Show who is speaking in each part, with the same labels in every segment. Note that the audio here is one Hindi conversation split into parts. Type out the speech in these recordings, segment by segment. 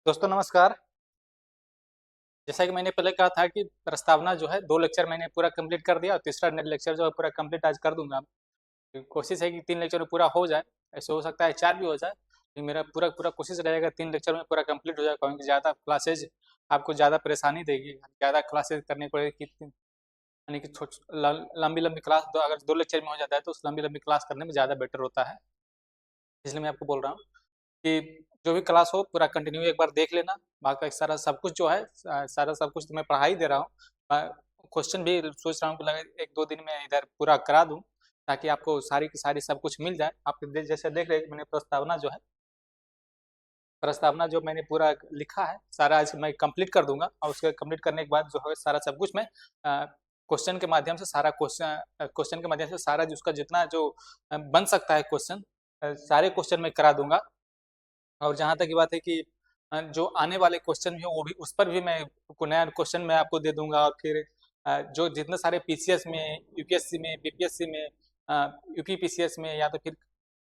Speaker 1: दोस्तों नमस्कार। जैसा कि मैंने पहले कहा था कि प्रस्तावना जो है 2 लेक्चर मैंने पूरा कंप्लीट कर दिया और तीसरा लेक्चर जो है पूरा कंप्लीट आज कर दूंगा। कोशिश है कि 3 लेक्चर में पूरा हो जाए। ऐसे हो सकता है 4 भी हो जाए, लेकिन मेरा पूरा पूरा कोशिश रहेगा 3 लेक्चर में पूरा कंप्लीट हो जाए, क्योंकि ज़्यादा क्लासेज आपको ज़्यादा परेशानी देगी। ज़्यादा क्लासेज करनी पड़ेगी, यानी कि लंबी लंबी क्लास अगर 2 लेक्चर में हो जाता है तो उस लंबी लंबी क्लास करने में ज़्यादा बेटर होता है। इसलिए मैं आपको बोल रहा हूँ कि जो भी क्लास हो पूरा कंटिन्यू एक बार देख लेना। बाकी सारा सब कुछ जो है सारा सब कुछ तो मैं पढ़ा ही दे रहा हूँ। क्वेश्चन भी सोच रहा हूँ कि लगे 1-2 दिन में इधर पूरा करा दूँ, ताकि आपको सारी की सारी सब कुछ मिल जाए। आप जैसे देख रहे मैंने प्रस्तावना जो मैंने पूरा लिखा है सारा आज मैं कंप्लीट कर दूंगा, और उसके कंप्लीट करने के बाद जो है सारा सब कुछ मैं क्वेश्चन के माध्यम से क्वेश्चन के माध्यम से सारा उसका जितना जो बन सकता है क्वेश्चन, सारे क्वेश्चन मैं करा दूंगा। और जहाँ तक की बात है कि जो आने वाले क्वेश्चन भी वो भी उस पर भी मैं को नया क्वेश्चन मैं आपको दे दूंगा। और फिर जो जितने सारे पीसीएस में, यूपीएससी में, बीपीएससी में, यूपीपीसीएस में, या तो फिर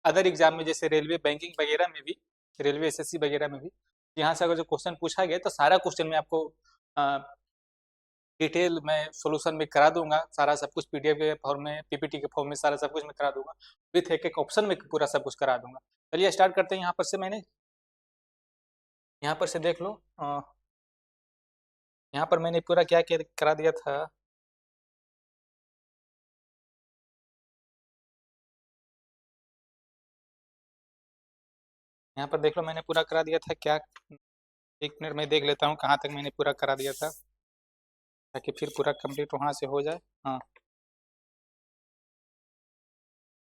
Speaker 1: अदर एग्जाम में जैसे रेलवे बैंकिंग वगैरह में भी, रेलवे एसएससी वगैरह में भी, यहाँ से अगर जो क्वेश्चन पूछा गया तो सारा क्वेश्चन मैं आपको डिटेल में सोल्यूशन में करा दूंगा। सारा सब कुछ पीडीएफ के फॉर्म में, पीपीटी के फॉर्म में सारा सब कुछ मैं करा दूंगा। विथ एक एक ऑप्शन में पूरा सब कुछ करा दूंगा। चलिए स्टार्ट करते हैं। यहाँ पर से देख लो। यहाँ पर मैंने पूरा क्या क्या करा दिया था। यहाँ पर देख लो मैंने पूरा करा दिया था क्या। 1 मिनट में देख लेता हूँ कहाँ तक मैंने पूरा करा दिया था, ताकि फिर पूरा कंप्लीट वहाँ से हो जाए। हाँ,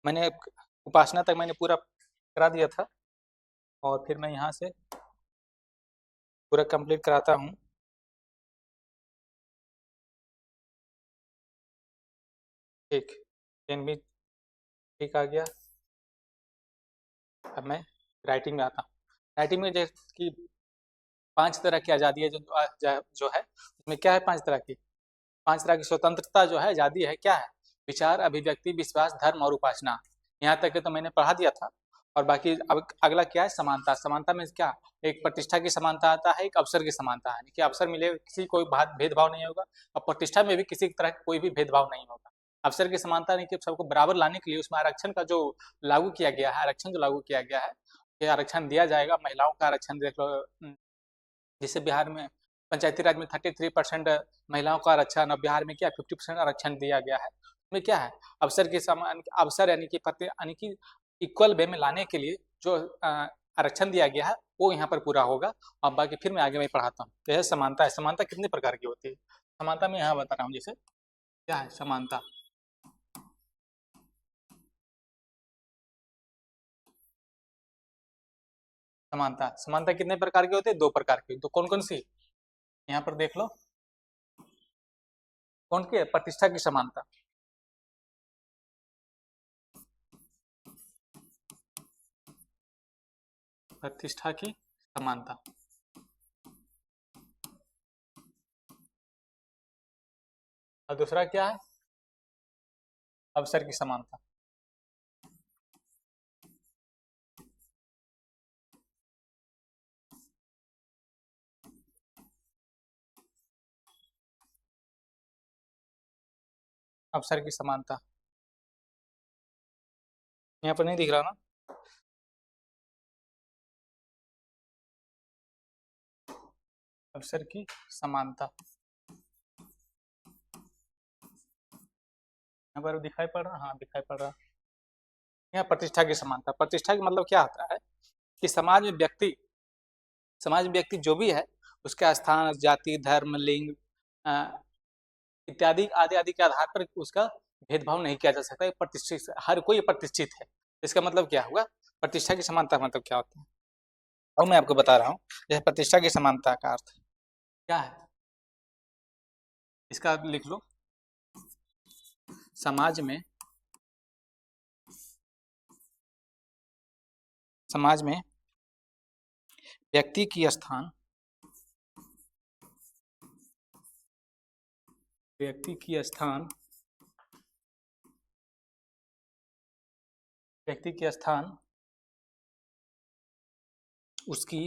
Speaker 1: मैंने उपासना तक मैंने पूरा करा दिया था, और फिर मैं यहाँ से पूरा कंप्लीट कराता हूँ। ठीक, पेन भी ठीक आ गया। अब मैं राइटिंग में आता हूँ। राइटिंग में जैसे कि 5 तरह की आज़ादी है जो है उसमें क्या है। 5 तरह की स्वतंत्रता जो है, आज़ादी है, क्या है? विचार, अभिव्यक्ति, विश्वास, धर्म और उपासना। यहाँ तक के तो मैंने पढ़ा दिया था। और बाकी अब अगला क्या है? समानता। समानता में क्या? एक प्रतिष्ठा की समानता आता है, एक अवसर की समानता है, यानी कि अवसर मिले किसी कोई भेदभाव नहीं होगा, और प्रतिष्ठा में भी किसी तरह का कोई भी भेदभाव नहीं होगा। अवसर की समानता यानी कि सबको बराबर लाने के लिए उसमें आरक्षण का जो लागू किया गया है, आरक्षण जो लागू किया गया है, ये आरक्षण दिया जाएगा। महिलाओं का आरक्षण देख लो, जैसे बिहार में पंचायती राज में 33% महिलाओं का आरक्षण, और बिहार में क्या 50% आरक्षण दिया गया है। उसमें क्या है? अवसर के समान अवसर, यानी कि प्रति यानी कि इक्वल वे में लाने के लिए जो आरक्षण दिया गया है वो यहाँ पर पूरा होगा। और बाकी फिर मैं आगे मैं पढ़ाता हूँ। तो यह समानता है। समानता कितने प्रकार की होती है? समानता मैं यहाँ बता रहा हूँ। जैसे क्या है समानता? समानता समानता कितने प्रकार की होती है? 2 प्रकार की। तो कौन कौन सी? यहाँ पर देख लो। कौन की है? प्रतिष्ठा की समानता। प्रतिष्ठा की समानता। और दूसरा क्या है? अवसर की समानता। अवसर की समानता यहाँ पर नहीं दिख रहा ना? अवसर की समानता यहाँ पर दिखाई पड़ रहा? हाँ, दिखाई पड़ रहा। यहाँ प्रतिष्ठा की समानता। प्रतिष्ठा का मतलब क्या होता है कि समाज में व्यक्ति जो भी है उसका स्थान, जाति, धर्म, लिंग इत्यादि आदि आदि के आधार पर उसका भेदभाव नहीं किया जा सकता। प्रतिष्ठित, हर कोई प्रतिष्ठित है। इसका मतलब क्या हुआ? प्रतिष्ठा की समानता मतलब क्या होता है, और मैं आपको बता रहा हूँ। जैसे प्रतिष्ठा की समानता का अर्थ क्या है, इसका लिख लो। समाज में समाज में व्यक्ति की स्थान व्यक्ति की स्थान व्यक्ति की स्थान उसकी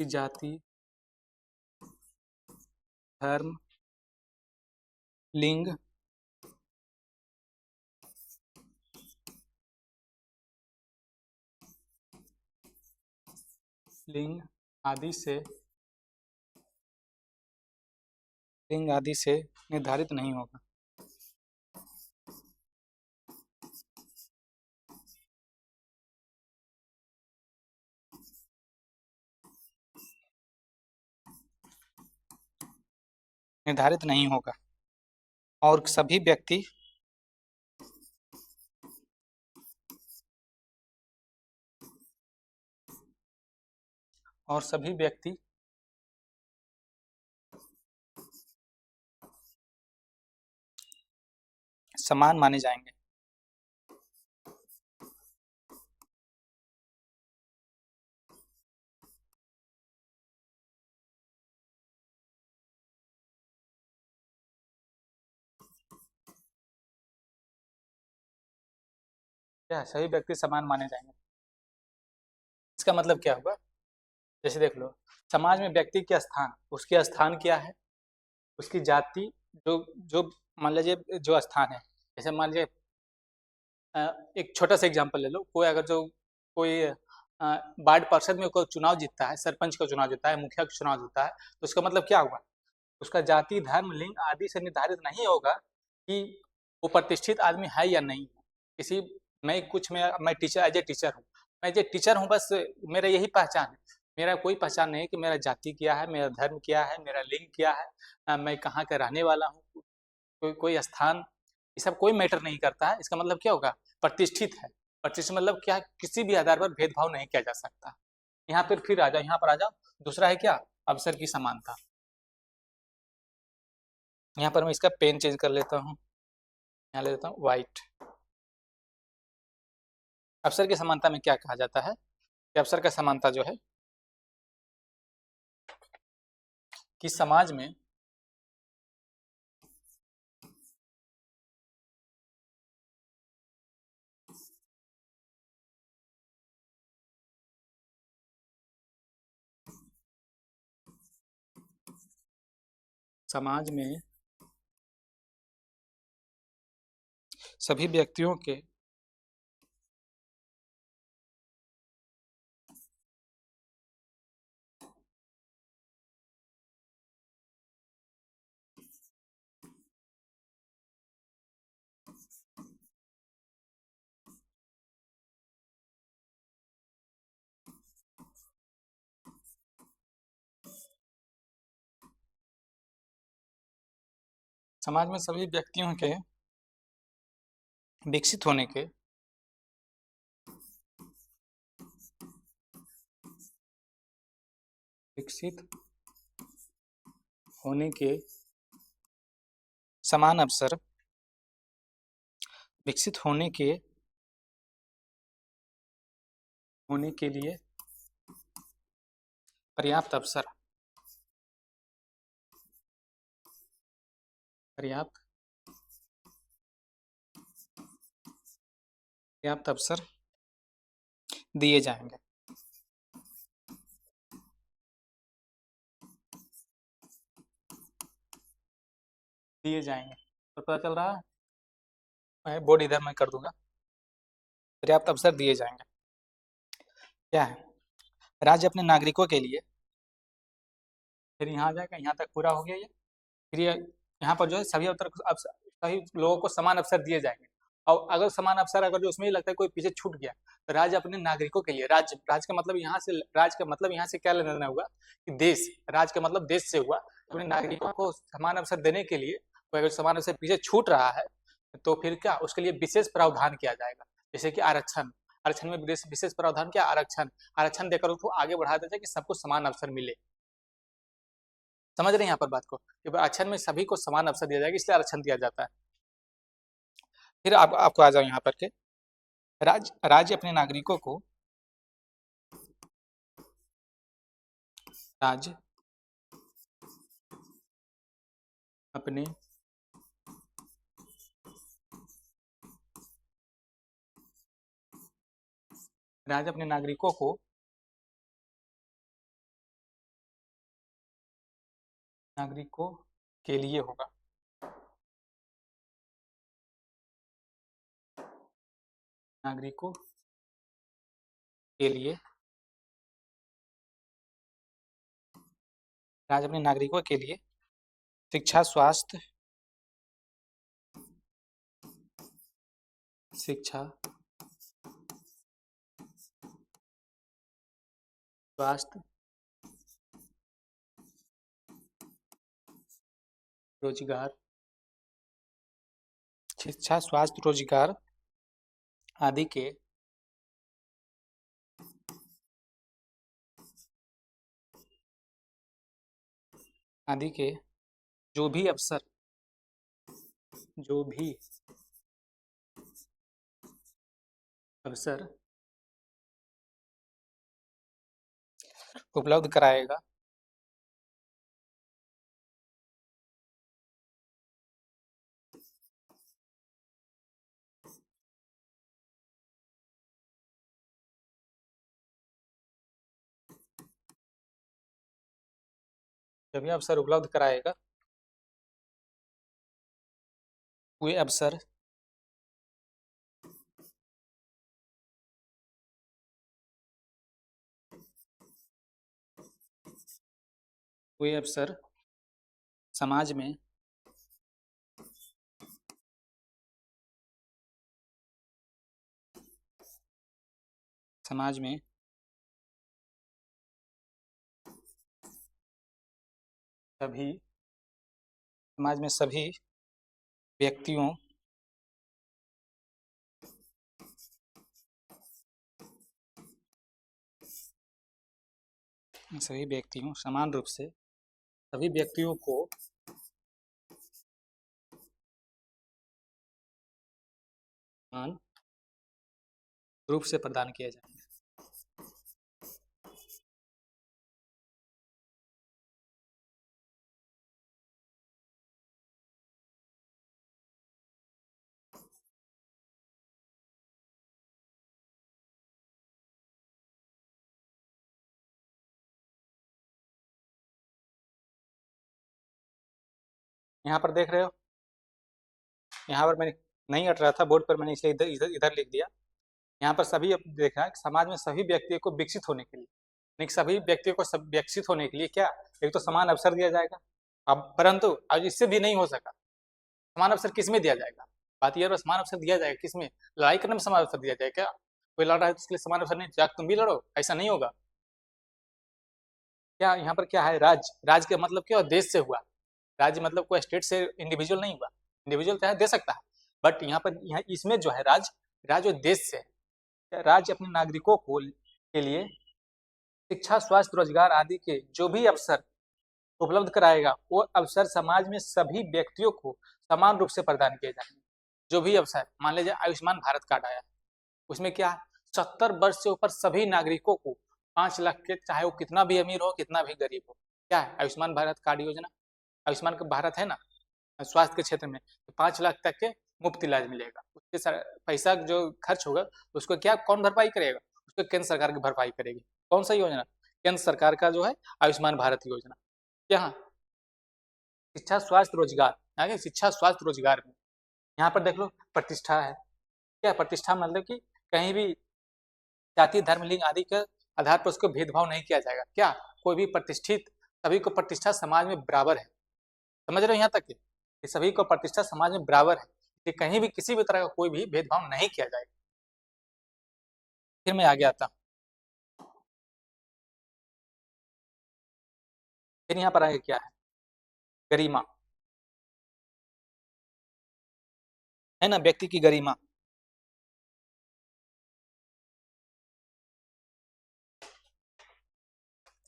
Speaker 1: की जाति, धर्म, लिंग, लिंग आदि से निर्धारित नहीं होगा। निर्धारित नहीं होगा और सभी व्यक्ति समान माने जाएंगे। क्या सभी व्यक्ति समान माने जाएंगे? इसका मतलब क्या हुआ? जैसे देख लो, समाज में व्यक्ति के स्थान, उसके स्थान क्या है, उसकी जाति, जो जो मान लीजिए जो स्थान है, जैसे मान लीजिए एक छोटा सा एग्जांपल ले लो, कोई अगर जो कोई वार्ड पार्षद में कोई चुनाव जीतता है, सरपंच का चुनाव जीतता है, मुखिया का चुनाव जीतता है, तो उसका मतलब क्या हुआ? उसका जाति, धर्म, लिंग आदि से निर्धारित नहीं होगा कि वो प्रतिष्ठित आदमी है या नहीं है। किसी मैं टीचर, एज ए टीचर हूँ, मैं एज ए टीचर हूँ, बस मेरा यही पहचान है। मेरा कोई पहचान नहीं है कि मेरा जाति क्या है, मेरा धर्म क्या है, मेरा लिंग क्या है, मैं कहाँ का रहने वाला हूँ, कोई स्थान, ये सब कोई मैटर नहीं करता है। इसका मतलब क्या होगा? प्रतिष्ठित है। प्रतिष्ठित मतलब क्या है? किसी भी आधार पर भेदभाव नहीं किया जा सकता। यहाँ पर फिर आ जाओ, यहाँ पर आ जाओ, दूसरा है क्या? अवसर की समानता। यहाँ पर मैं इसका पेन चेंज कर लेता हूँ, यहाँ ले लेता हूँ व्हाइट। अवसर की समानता में क्या कहा जाता है कि अवसर का समानता जो है कि समाज में सभी व्यक्तियों के समाज में सभी व्यक्तियों के विकसित होने के विकसित होने के समान अवसर, विकसित होने के लिए पर्याप्त अवसर, पर्याप्त पर्याप्त अवसर दिए जाएंगे। दिए जाएंगे तो पता चल रहा है, मैं बोर्ड इधर मैं कर दूंगा। पर्याप्त अवसर दिए जाएंगे क्या है? राज्य अपने नागरिकों के लिए, फिर यहाँ आ जाएगा, यहाँ तक पूरा हो गया ये। फिर ये यहाँ पर जो है सभी लोगों को समान अवसर दिए जाएंगे। और अगर समान अवसर, अगर जो उसमें ही लगता है कोई पीछे छूट गया, तो राज्य अपने नागरिकों के लिए, राज्य का मतलब यहाँ से, राज्य का मतलब यहाँ से क्या लेना देना हुआ कि देश, राज्य का मतलब देश से हुआ। तो अपने नागरिकों को समान अवसर देने के लिए कोई अगर समान अवसर पीछे छूट रहा है, तो फिर क्या उसके लिए विशेष प्रावधान किया जाएगा। जैसे कि आरक्षण, आरक्षण में विशेष प्रावधान क्या? आरक्षण, आरक्षण देकर उसको आगे बढ़ा देते हैं कि सबको समान अवसर मिले। समझ रहे हैं यहाँ पर बात को कि आरक्षण में सभी को समान अवसर दिया जाएगा, इसलिए आरक्षण दिया जाता है। फिर आपको आ जाओ यहाँ पर के राज्य अपने नागरिकों को, राज्य अपने राज्य अपने नागरिकों को नागरिकों के लिए होगा। नागरिकों के लिए, राज्य अपने नागरिकों के लिए शिक्षा, स्वास्थ्य, शिक्षा, स्वास्थ्य, रोजगार, शिक्षा, स्वास्थ्य, रोजगार आदि के जो भी अवसर, जो भी अवसर उपलब्ध कराएगा, जो भी अवसर उपलब्ध कराएगा, वे अवसर वे अवसर समाज में समाज में सभी समाज में सभी व्यक्तियों समान रूप से सभी व्यक्तियों को समान रूप से प्रदान किया जाए। यहाँ पर देख रहे हो, यहाँ पर मैंने नहीं हट रहा था बोर्ड पर, मैंने इसलिए इधर इधर इधर लिख दिया। यहाँ पर सभी देखा कि समाज में सभी व्यक्तियों को विकसित होने के लिए, नहीं सभी व्यक्तियों को सब विकसित होने के लिए क्या, एक तो समान अवसर दिया जाएगा। अब परंतु आज इससे भी नहीं हो सका, समान अवसर किस में दिया जाएगा? बात यह समान अवसर दिया जाएगा किस में? लड़ाई करने में समान अवसर दिया जाएगा क्या? कोई लड़ रहा है तो उसके लिए समान अवसर नहीं, जाकर तुम भी लड़ो, ऐसा नहीं होगा। क्या यहाँ पर क्या है? राज का मतलब क्या? देश से हुआ। राज्य मतलब कोई स्टेट से इंडिविजुअल नहीं हुआ। इंडिविजुअल चाहे दे सकता है, बट यहाँ इसमें जो है राज्य देश से है। राज्य अपने नागरिकों को के लिए शिक्षा, स्वास्थ्य, रोजगार आदि के जो भी अवसर उपलब्ध कराएगा, वो अवसर समाज में सभी व्यक्तियों को समान रूप से प्रदान किए जाएंगे। जो भी अवसर, मान लीजिए आयुष्मान भारत कार्ड आया, उसमें क्या 70 वर्ष से ऊपर सभी नागरिकों को 5 लाख के, चाहे वो कितना भी अमीर हो कितना भी गरीब हो, क्या है आयुष्मान भारत कार्ड योजना। आयुष्मान भारत है ना स्वास्थ्य के क्षेत्र में, तो 5 लाख तक के मुफ्त इलाज मिलेगा। उसके पैसा जो खर्च होगा उसको क्या कौन भरपाई करेगा? उसको केंद्र सरकार की भरपाई करेगी। कौन सा योजना? केंद्र सरकार का जो है आयुष्मान भारत योजना। यहाँ शिक्षा, स्वास्थ्य, रोजगार, आगे शिक्षा, स्वास्थ्य, रोजगार में यहाँ पर देख लो प्रतिष्ठा है। क्या प्रतिष्ठा मतलब कि कहीं भी जाति, धर्म, लिंग आदि के आधार पर उसको भेदभाव नहीं किया जाएगा। क्या कोई भी प्रतिष्ठित, सभी को प्रतिष्ठा समाज में बराबर है। समझ रहे हो यहाँ तक कि सभी को प्रतिष्ठा समाज में बराबर है, कि कहीं भी किसी भी तरह का कोई भी भेदभाव नहीं किया जाएगा। फिर मैं आगे आता हूँ। फिर यहाँ पर आगे क्या है? गरिमा है ना, व्यक्ति की गरिमा।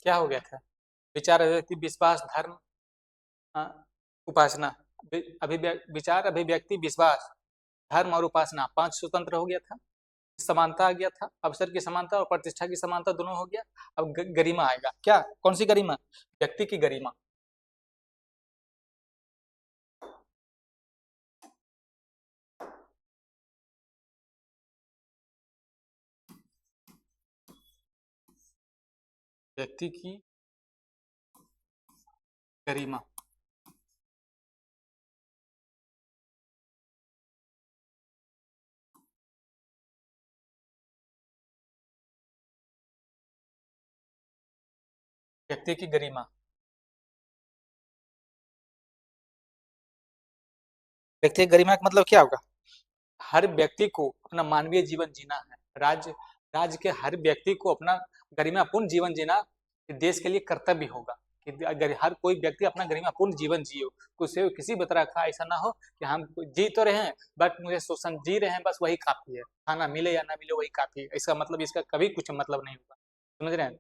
Speaker 1: क्या हो गया था? विचार, अभिव्यक्ति, विश्वास, धर्म, उपासना। विचार, अभिव्यक्ति, विश्वास, धर्म और उपासना 5 स्वतंत्र हो गया था। समानता आ गया था, अवसर की समानता और प्रतिष्ठा की समानता दोनों हो गया। अब गरिमा आएगा। क्या कौन सी गरिमा? व्यक्ति की गरिमा। व्यक्ति की गरिमा व्यक्ति की गरिमा। व्यक्ति की गरिमा का मतलब क्या होगा? हर व्यक्ति को अपना मानवीय जीवन जीना है। राज्य राज्य के हर व्यक्ति को अपना गरिमापूर्ण जीवन जीना देश के लिए कर्तव्य होगा। कि अगर हर कोई व्यक्ति अपना गरिमापूर्ण जीवन जियो, उसे किसी भी तरह का ऐसा ना हो कि हम जी तो रहे हैं बट मुझे शोषण जी रहे हैं, बस वही काफी है, खाना मिले या ना मिले वही काफी है। इसका मतलब इसका कभी कुछ मतलब नहीं होगा। समझ रहे हैं?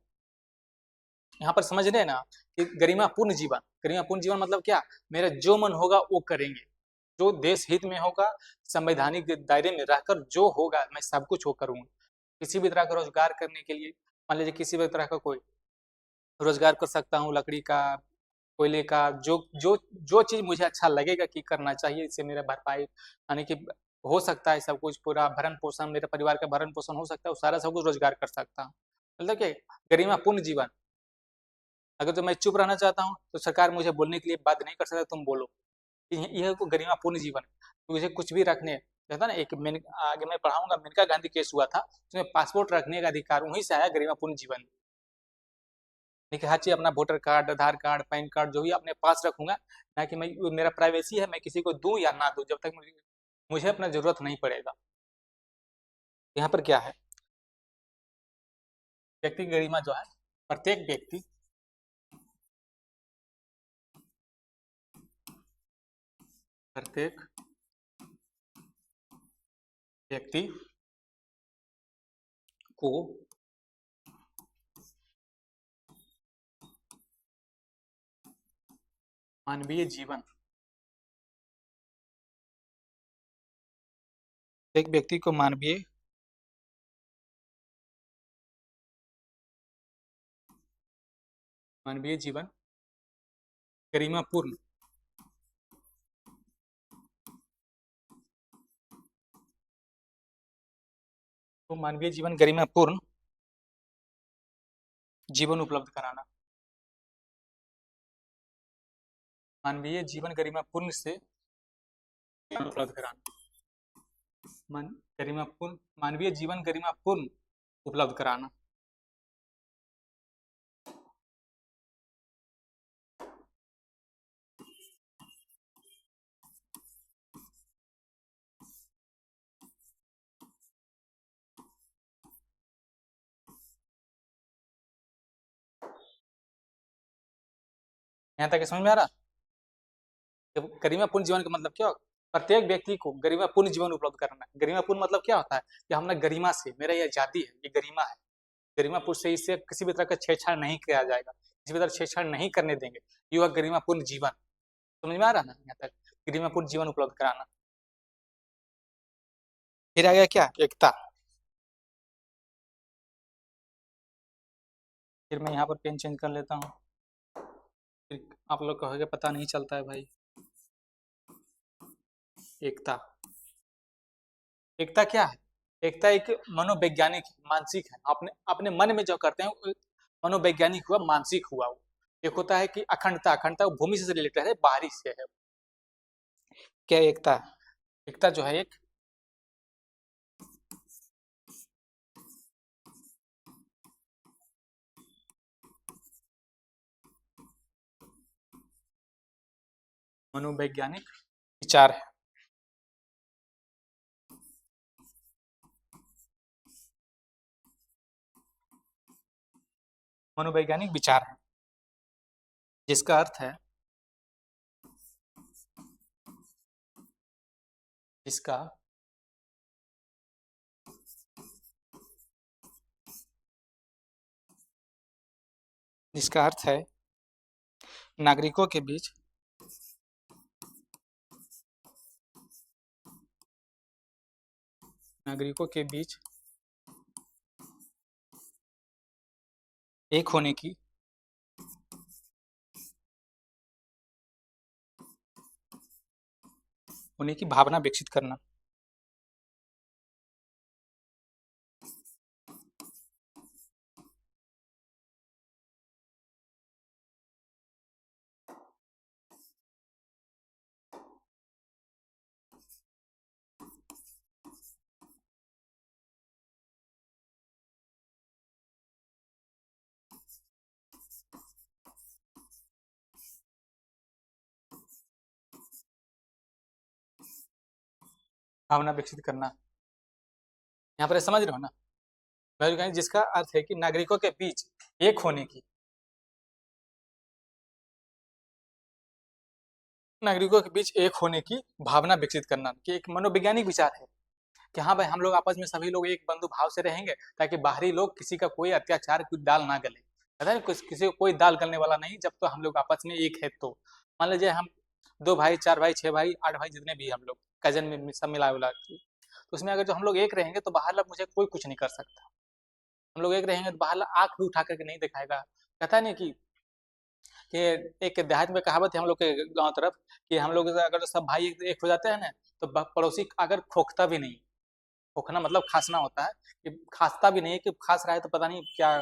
Speaker 1: यहाँ पर समझ रहे हैं ना कि गरिमापूर्ण जीवन, गरिमापूर्ण जीवन मतलब क्या? मेरा जो मन होगा वो करेंगे, जो देश हित में होगा, संवैधानिक दायरे में रहकर जो होगा मैं सब कुछ वो करूंगा। किसी भी तरह का रोजगार करने के लिए, मान लीजिए किसी भी तरह का कोई रोजगार कर सकता हूँ, लकड़ी का, कोयले का, जो जो जो चीज मुझे अच्छा लगेगा कि करना चाहिए, इससे मेरा भरपाई यानी कि हो सकता है, सब कुछ पूरा भरण पोषण, मेरे परिवार का भरण पोषण हो सकता है, वो सारा सब कुछ रोजगार कर सकता हूँ। मतलब कि गरिमापूर्ण जीवन। अगर तो मैं चुप रहना चाहता हूँ तो सरकार मुझे बोलने के लिए बाध्य नहीं कर सकता तुम बोलो। यह गरिमापूर्ण जीवन है। तो मुझे कुछ भी रखने जैसा ना, एक आगे मैं पढ़ाऊंगा, मेनका गांधी केस हुआ था, उसमें पासपोर्ट रखने का अधिकार वहीं से आया, गरिमापूर्ण जीवन। देखिए हर चीज अपना वोटर कार्ड, आधार कार्ड, पैन कार्ड जो भी अपने पास रखूंगा, ना कि मैं, मेरा प्राइवेसी है, मैं किसी को दूं या ना दूं, जब तक मुझे अपना जरूरत नहीं पड़ेगा। यहाँ पर क्या है? व्यक्ति की गरिमा जो है, प्रत्येक व्यक्ति, प्रत्येक व्यक्ति को मानवीय जीवन, एक व्यक्ति को मानवीय जीवन गरिमापूर्ण, तो मानवीय जीवन गरिमापूर्ण जीवन उपलब्ध कराना, मानवीय जीवन गरिमापूर्ण से जीवन उपलब्ध कराना, मान गरिमापूर्ण, मानवीय जीवन गरिमापूर्ण उपलब्ध कराना। यहाँ तक समझ में आ रहा? गरिमापूर्ण जीवन का मतलब क्या होगा? प्रत्येक व्यक्ति को गरिमापूर्ण जीवन उपलब्ध करना है। गरिमापूर्ण मतलब क्या होता है कि हम ना गरिमा से, मेरा ये आजादी है, ये गरिमा है, गरिमापूर्ण से इससे किसी भी तरह का छेड़छाड़ नहीं किया जाएगा, किसी भी तरह छेड़छाड़ नहीं करने देंगे। ये हुआ गरिमापूर्ण जीवन। समझ में आ रहा ना यहाँ तक? गरिमापूर्ण जीवन उपलब्ध कराना। फिर आ गया क्या? एकता। फिर मैं यहाँ पर पेन चेंज कर लेता हूँ, फिर आप लोग कहोगे पता नहीं चलता है भाई। एकता, एकता क्या है? एकता एक मनोवैज्ञानिक, मानसिक है, अपने अपने मन में जो करते हैं वो मनोवैज्ञानिक हुआ, मानसिक हुआ वो। एक होता है कि अखंडता, अखंडता वो भूमि से रिलेटेड है, बाहरी से है। क्या एकता? एकता जो है एक मनोवैज्ञानिक विचार है। मनोवैज्ञानिक विचार है जिसका अर्थ है, जिसका जिसका अर्थ है नागरिकों के बीच नागरिकों के बीच एक होने की भावना विकसित करना। भावना विकसित करना। यहाँ पर समझ रहे हो ना, वैल्यू कहें जिसका अर्थ है कि नागरिकों के बीच एक होने की, नागरिकों के बीच एक होने की भावना विकसित करना, कि एक मनोवैज्ञानिक विचार है कि हाँ भाई हम लोग आपस में सभी लोग एक बंधु भाव से रहेंगे, ताकि बाहरी लोग किसी का कोई अत्याचार कुछ दाल ना गले। पता है किसी को कोई दाल गलने वाला नहीं, जब तो हम लोग आपस में एक है। तो मान लीजिए हम 2 भाई 4 भाई 6 भाई 8 भाई जितने भी हम लोग कजन में सब मिला उला के, तो उसमें अगर जो हम लोग एक रहेंगे तो बाहर लोग मुझे कोई कुछ नहीं कर सकता। हम लोग एक रहेंगे तो बाहर आंख भी उठा करके नहीं दिखाएगा। कहता नहीं कि एक देहात में कहावत है हम लोग के गांव तरफ, कि हम लोग अगर सब भाई एक हो जाते हैं ना, तो पड़ोसी अगर खोखता भी नहीं, खोखना मतलब खांसना होता है, कि खांसता भी नहीं है, कि खांस रहा है तो पता नहीं क्या,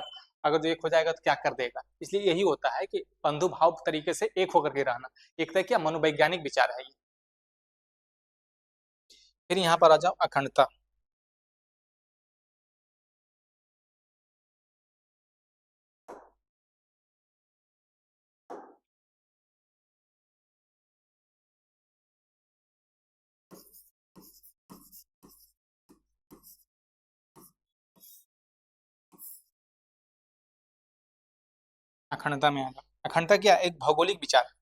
Speaker 1: अगर जो एक हो जाएगा तो क्या कर देगा। इसलिए यही होता है कि बंधु भाव तरीके से एक होकर के रहना, एक तरह क्या मनोवैज्ञानिक विचार है ये। फिर यहाँ पर आ जाओ अखंडता। अखंडता में आ जाओ। अखंडता क्या, एक भौगोलिक विचार है।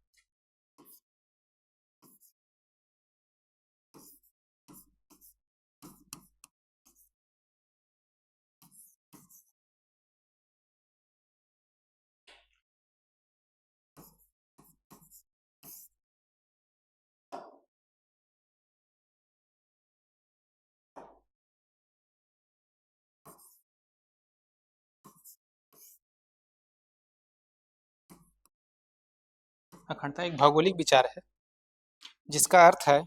Speaker 1: अखंडता एक भौगोलिक विचार है, जिसका अर्थ है,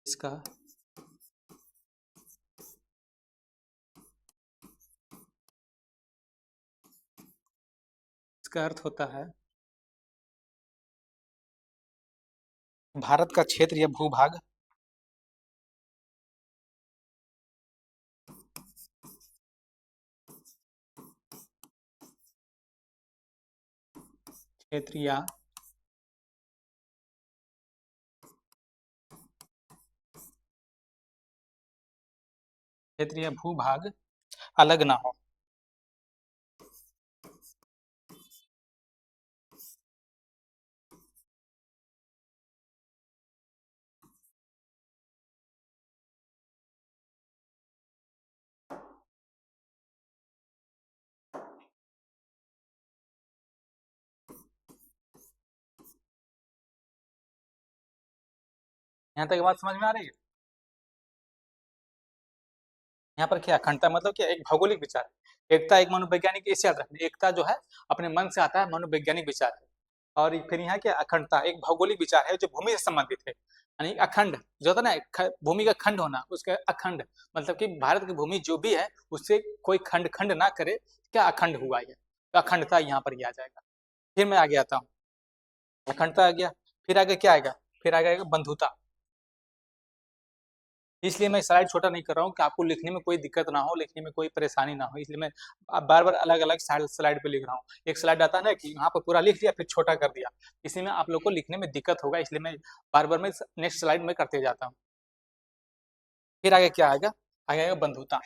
Speaker 1: इसका इसका अर्थ होता है भारत का क्षेत्र या भूभाग क्षेत्र या भूभाग अलग ना हो। यहाँ तक बात समझ में आ रही है। यहाँ पर क्या अखंडता मतलब क्या, एक भौगोलिक विचार है। एकता एक मनोवैज्ञानिक, इसे याद रखना, एकता जो है अपने मन से आता है, मनोवैज्ञानिक विचार है। और फिर यहाँ क्या अखंडता एक भौगोलिक विचार है जो भूमि से संबंधित है। यानी अखंड जो होता है ना, भूमि का खंड होना, उसका अखंड मतलब कि भारत की भूमि जो भी है उससे कोई खंड खंड ना करे, क्या अखंड हुआ है, तो अखंडता यहाँ पर ही आ जाएगा। फिर मैं आगे आता हूँ, अखंडता आ गया। फिर आगे क्या आएगा, फिर आगे आएगा बंधुता। इसलिए मैं स्लाइड छोटा नहीं कर रहा हूँ कि आपको लिखने में कोई दिक्कत ना हो, लिखने में कोई परेशानी ना हो, इसलिए मैं बार बार अलग अलग स्लाइड पे लिख रहा हूँ। एक स्लाइड आता है ना कि यहाँ पर पूरा लिख दिया फिर छोटा कर दिया, इसी में आप लोग को लिखने में दिक्कत होगा, इसलिए मैं बार बार मैं नेक्स्ट स्लाइड में करते जाता हूँ। फिर आगे क्या आएगा, आगे आएगा बंधुता।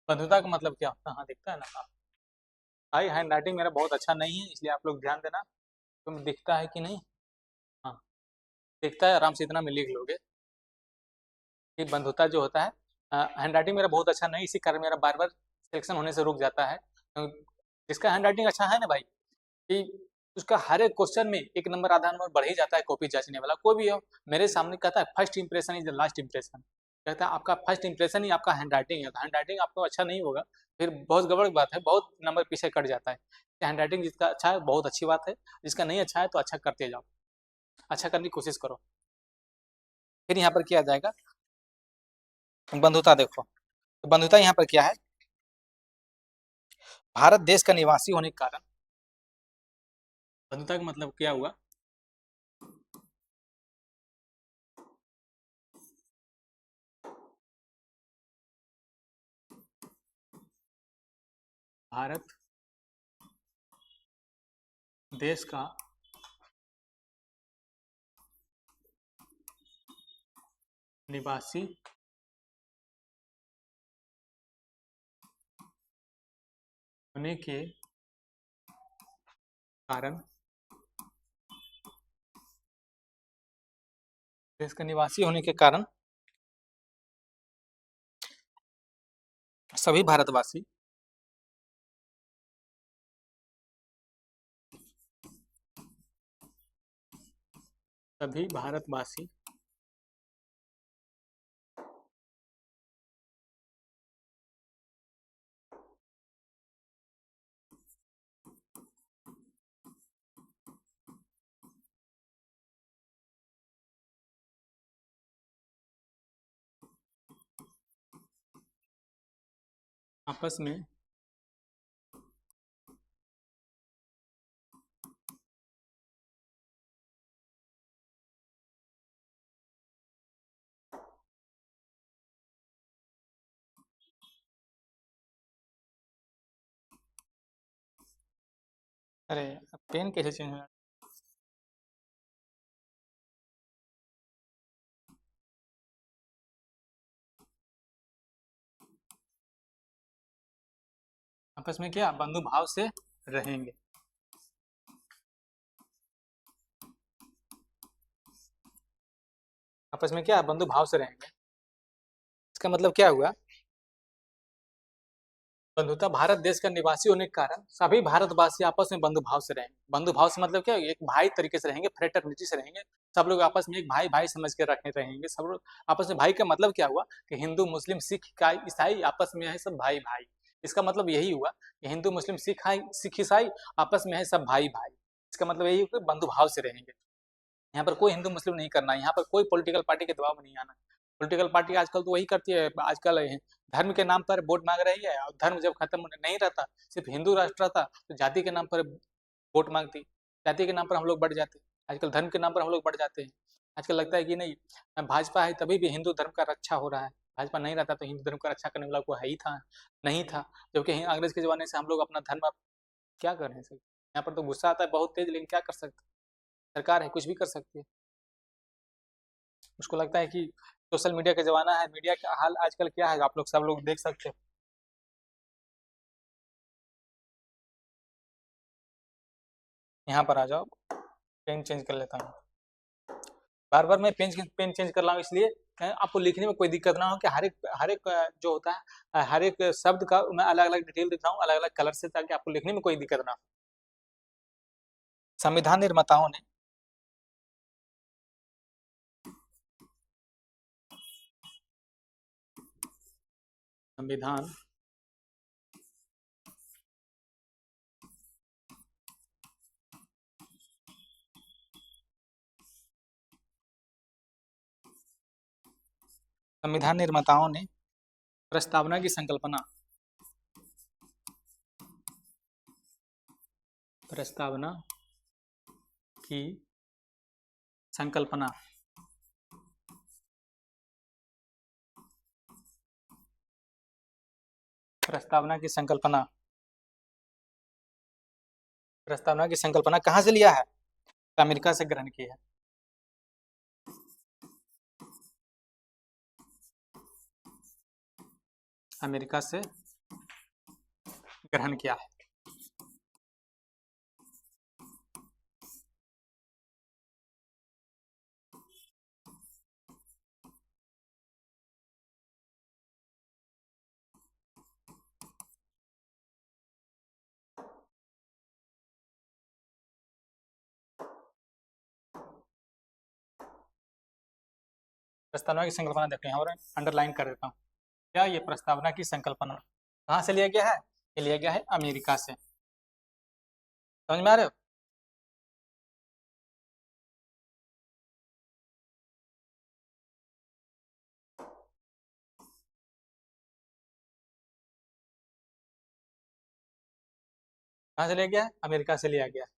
Speaker 1: बंधुता का मतलब क्या होता है, हाँ दिखता है ना। हाँ भाई हैंड राइटिंग मेरा बहुत अच्छा नहीं है, इसलिए आप लोग ध्यान देना, तुम दिखता है कि नहीं। हाँ दिखता है, आराम से इतना में लिख लोगे कि बंधुता जो होता है। हैंड राइटिंग मेरा बहुत अच्छा नहीं, इसी कारण मेरा बार बार सिलेक्शन होने से रुक जाता है। जिसका हैंड राइटिंग अच्छा है ना भाई, कि उसका हर एक क्वेश्चन में 1 नंबर आधा नंबर बढ़ ही जाता है, कॉपी जांचने वाला कोई भी हो। मेरे सामने कहता है first impression is the last impression, कहता है आपका फर्स्ट इंप्रेशन ही आपका हैंड राइटिंग है, तो हैंड राइटिंग आपको अच्छा नहीं होगा फिर बहुत गड़बड़ बात है, बहुत नंबर पीछे कट जाता है। हैंड राइटिंग जिसका अच्छा है बहुत अच्छी बात है, जिसका नहीं अच्छा है तो अच्छा करते जाओ, अच्छा करने की कोशिश करो। फिर यहाँ पर किया जाएगा बंधुता। देखो तो बंधुता यहाँ पर क्या है? भारत देश का निवासी होने के कारण बंधुता का मतलब क्या हुआ? भारत देश का निवासी होने के कारण देश का निवासी होने के कारण सभी भारतवासी सभी भारतवासी आपस में अरे पेन कैसे चेंज हो? आपस में क्या बंधु भाव से रहेंगे। आपस में क्या बंधु भाव से रहेंगे। इसका मतलब क्या हुआ? बंधुता भारत देश का निवासी होने के कारण सभी भारतवासी आपस में बंधु भाव से रहेंगे। बंधु भाव से मतलब क्या, एक भाई तरीके से रहेंगे, फ्रेटर्निटी से रहेंगे। सब लोग आपस में एक भाई भाई समझ के रखने रहेंगे। सब लोग आपस में, भाई का मतलब क्या हुआ कि हिंदू मुस्लिम सिख का ईसाई आपस में है सब भाई भाई। इसका मतलब यही हुआ कि हिंदू मुस्लिम सिख ईसाई आपस में है सब भाई भाई। इसका मतलब यही हुआ कि बंधु भाव से रहेंगे। यहाँ पर कोई हिंदू मुस्लिम नहीं करना है, यहाँ पर कोई पॉलिटिकल पार्टी के दबाव में नहीं आना। पॉलिटिकल पार्टी आजकल तो वही करती है, आजकल धर्म के नाम पर वोट मांग रही है, और धर्म जब खत्म नहीं रहता, सिर्फ हिंदू राष्ट्र रहता, तो जाति के नाम पर वोट मांगती। जाति के नाम पर हम लोग बढ़ जाते, आजकल धर्म के नाम पर हम लोग बढ़ जाते हैं। आजकल लगता है कि नहीं, भाजपा है तभी भी हिंदू धर्म का रक्षा हो रहा है। भाजपा नहीं रहता तो हिंदू धर्म का रक्षा करने वाला कोई है ही था नहीं था। जबकि अंग्रेज के जमाने से हम लोग अपना धर्म, अब क्या कर रहे हैं सर? यहाँ पर तो गुस्सा आता है बहुत तेज, लेकिन क्या कर सकते हैं, सरकार है, कुछ भी कर सकती है। उसको लगता है कि सोशल मीडिया का जमाना है, मीडिया का हाल आजकल क्या है आप लोग सब लोग देख सकते हो। यहाँ पर आ जाओ, पेन चेंज कर लेता हूँ। बार बार मैं पेन चेंज कर रहा हूँ इसलिए आपको लिखने में कोई दिक्कत ना हो, कि हर एक जो होता है, हर एक शब्द का मैं अलग अलग डिटेल देता हूँ, अलग अलग कलर से, ताकि आपको लिखने में कोई दिक्कत ना हो। संविधान निर्माताओं ने संविधान संविधान निर्माताओं ने प्रस्तावना की संकल्पना प्रस्तावना की संकल्पना प्रस्तावना की संकल्पना प्रस्तावना की संकल्पना कहाँ से लिया है? अमेरिका से ग्रहण की है। अमेरिका से ग्रहण किया है। प्रस्तावना की संकल्पना देखते हैं, और अंडरलाइन कर देता हूँ। क्या ये प्रस्तावना की संकल्पना कहाँ से लिया गया है? ये लिया गया है अमेरिका से। समझ में आ रहे हो? कहाँ से लिया गया है? अमेरिका से लिया गया है।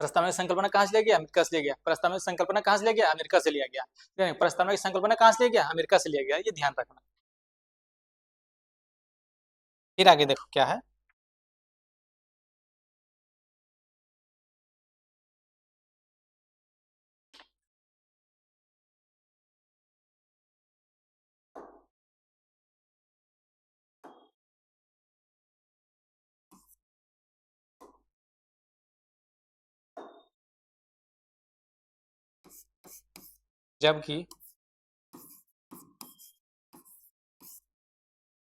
Speaker 1: प्रस्तावना की संकल्पना कहाँ से लिया गया? अमेरिका से लिया गया। प्रस्तावना की संकल्पना कहाँ से लिया गया? अमेरिका से लिया गया। ठीक है, प्रस्तावना की संकल्पना कहाँ से लिया गया? अमेरिका से लिया गया, ये ध्यान रखना। फिर आगे देखो क्या है। जबकि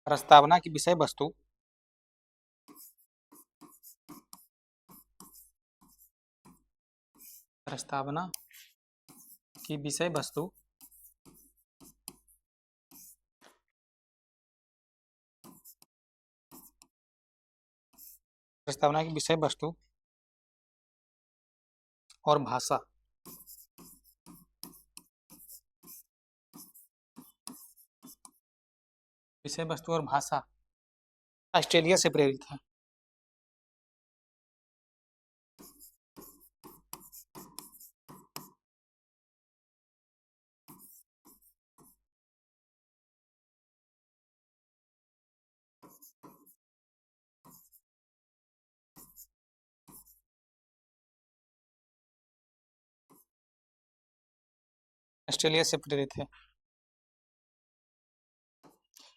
Speaker 1: प्रस्तावना की विषय वस्तु प्रस्तावना की विषय वस्तु प्रस्तावना की विषय वस्तु और भाषा विषय वस्तु और भाषा ऑस्ट्रेलिया से प्रेरित है। ऑस्ट्रेलिया से प्रेरित है,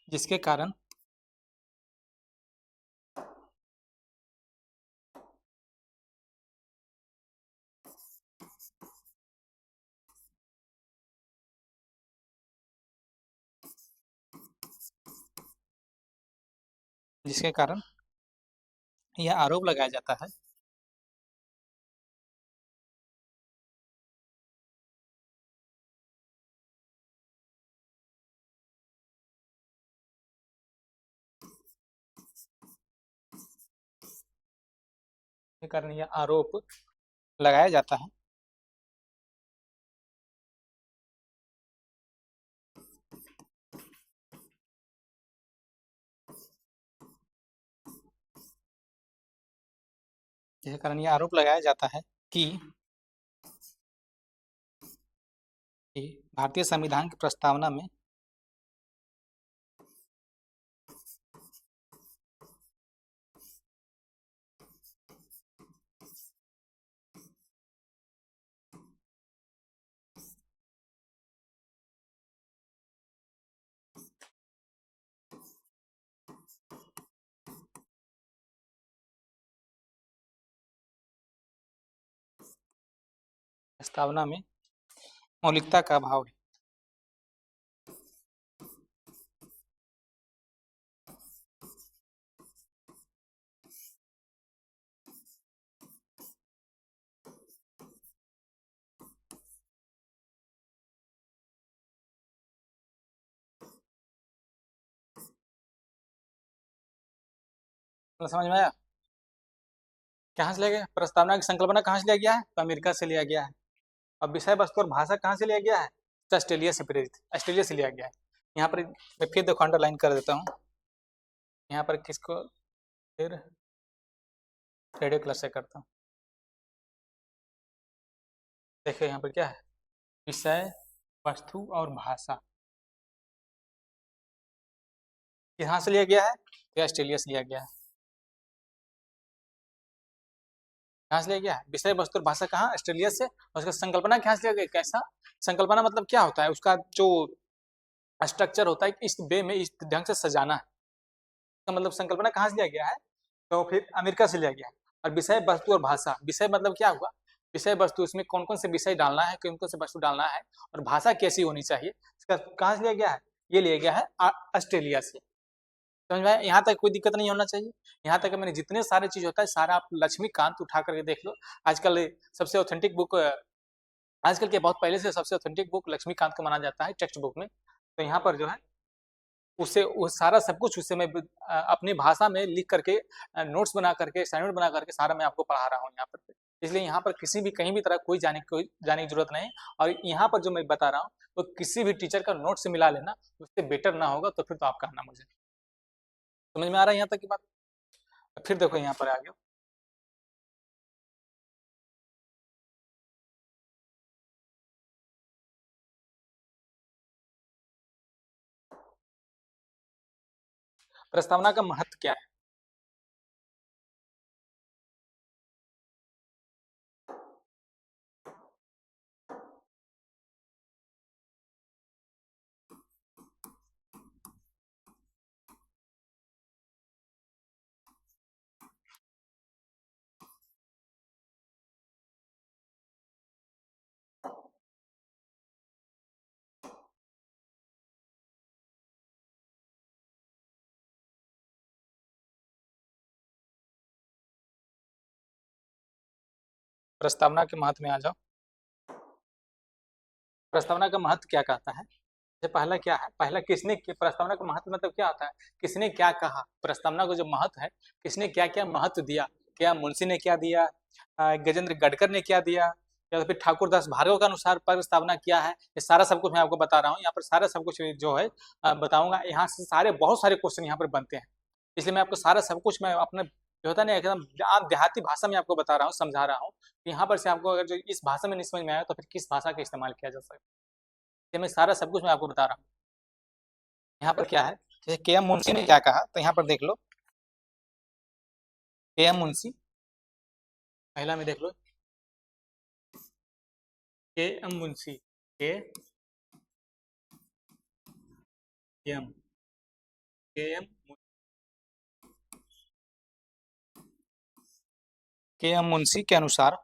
Speaker 1: जिसके कारण जिसके कारण यह आरोप लगाया जाता है जिसके कारण यह आरोप लगाया जाता है जिसके कारण यह आरोप लगाया जाता है कि भारतीय संविधान की प्रस्तावना में मौलिकता का अभाव है। तो समझ में आया? कहाँ से लिया गया? प्रस्तावना की संकल्पना कहाँ से लिया गया है? तो अमेरिका से लिया गया है। अब विषय वस्तु और भाषा कहाँ से लिया गया है? तो ऑस्ट्रेलिया से प्रेरित, ऑस्ट्रेलिया से लिया गया है। यहाँ पर मैं फिर देखो अंडरलाइन कर देता हूँ। यहाँ पर किसको फिर रेडियो कलर से करता हूँ। देखो यहाँ पर क्या है? विषय वस्तु और भाषा कहाँ से लिया गया है? तो ऑस्ट्रेलिया से लिया गया है। कहाँ से लिया गया है? विषय वस्तु और भाषा कहाँ? ऑस्ट्रेलिया से। और उसका संकल्पना कहाँ से लिया गया? कैसा संकल्पना मतलब क्या होता है? उसका जो स्ट्रक्चर होता है इस वे में, इस ढंग से सजाना है। तो मतलब संकल्पना कहाँ से लिया गया है? तो फिर अमेरिका से लिया गया है। और विषय वस्तु और भाषा, विषय मतलब क्या हुआ? विषय वस्तु, इसमें कौन कौन से विषय डालना है, कौन कौन से वस्तु डालना है, और भाषा कैसी होनी चाहिए, इसका कहाँ से लिया गया है? ये लिया गया है ऑस्ट्रेलिया से। समझ में आया? यहाँ तक कोई दिक्कत नहीं होना चाहिए। यहाँ तक मैंने जितने सारे चीज होता है सारा आप लक्ष्मीकांत उठा करके देख लो। आजकल सबसे ऑथेंटिक बुक, आजकल के बहुत पहले से सबसे ऑथेंटिक बुक लक्ष्मीकांत को माना जाता है टेक्स्ट बुक में। तो यहाँ पर जो है उससे वो सारा सब कुछ उससे मैं अपनी भाषा में लिख करके नोट्स बना करके असाइनमेंट बना करके सारा मैं आपको पढ़ा रहा हूँ यहाँ पर। इसलिए यहाँ पर किसी भी कहीं भी तरह कोई जाने की जरूरत नहीं। और यहाँ पर जो मैं बता रहा हूँ तो किसी भी टीचर का नोट से मिला लेना, उससे बेटर ना होगा तो फिर तो आप कहना मुझे। समझ में आ रहा है यहाँ तक की बात? फिर देखो यहाँ पर आ गया प्रस्तावना का महत्व क्या है। प्रस्तावना के महत्व में आ जाओ। प्रस्तावना का महत्व क्या कहता है। ये पहला क्या है, पहला किसने प्रस्तावना का महत्व मतलब क्या होता है, किसने क्या कहा, प्रस्तावना को जो महत्व है, किसने क्या क्या महत्व दिया, क्या मुंशी ने क्या दिया, गजेंद्र गडकर ने क्या दिया, या तो फिर ठाकुर दास भार्गव के अनुसार प्रस्तावना क्या है, ये सारा सब कुछ मैं आपको बता रहा हूँ। यहाँ पर सारा सब कुछ जो है बताऊंगा। यहाँ से सारे बहुत सारे क्वेश्चन यहाँ पर बनते हैं, इसलिए मैं आपको सारा सब कुछ मैं अपने जो होता है ना एकदम आप देहाती भाषा में आपको बता रहा हूँ, समझा रहा हूँ। यहाँ पर से आपको अगर जो इस भाषा में नहीं समझ में आया तो फिर किस भाषा का इस्तेमाल किया जा सकता है, ये मैं सारा सब कुछ मैं आपको बता रहा हूँ। यहाँ पर क्या है, जैसे के एम मुंशी ने क्या कहा, तो यहाँ पर देख लो के एम मुंशी, पहला में देख लो के एम मुंशी, के एम के एम के एम मुंशी के अनुसार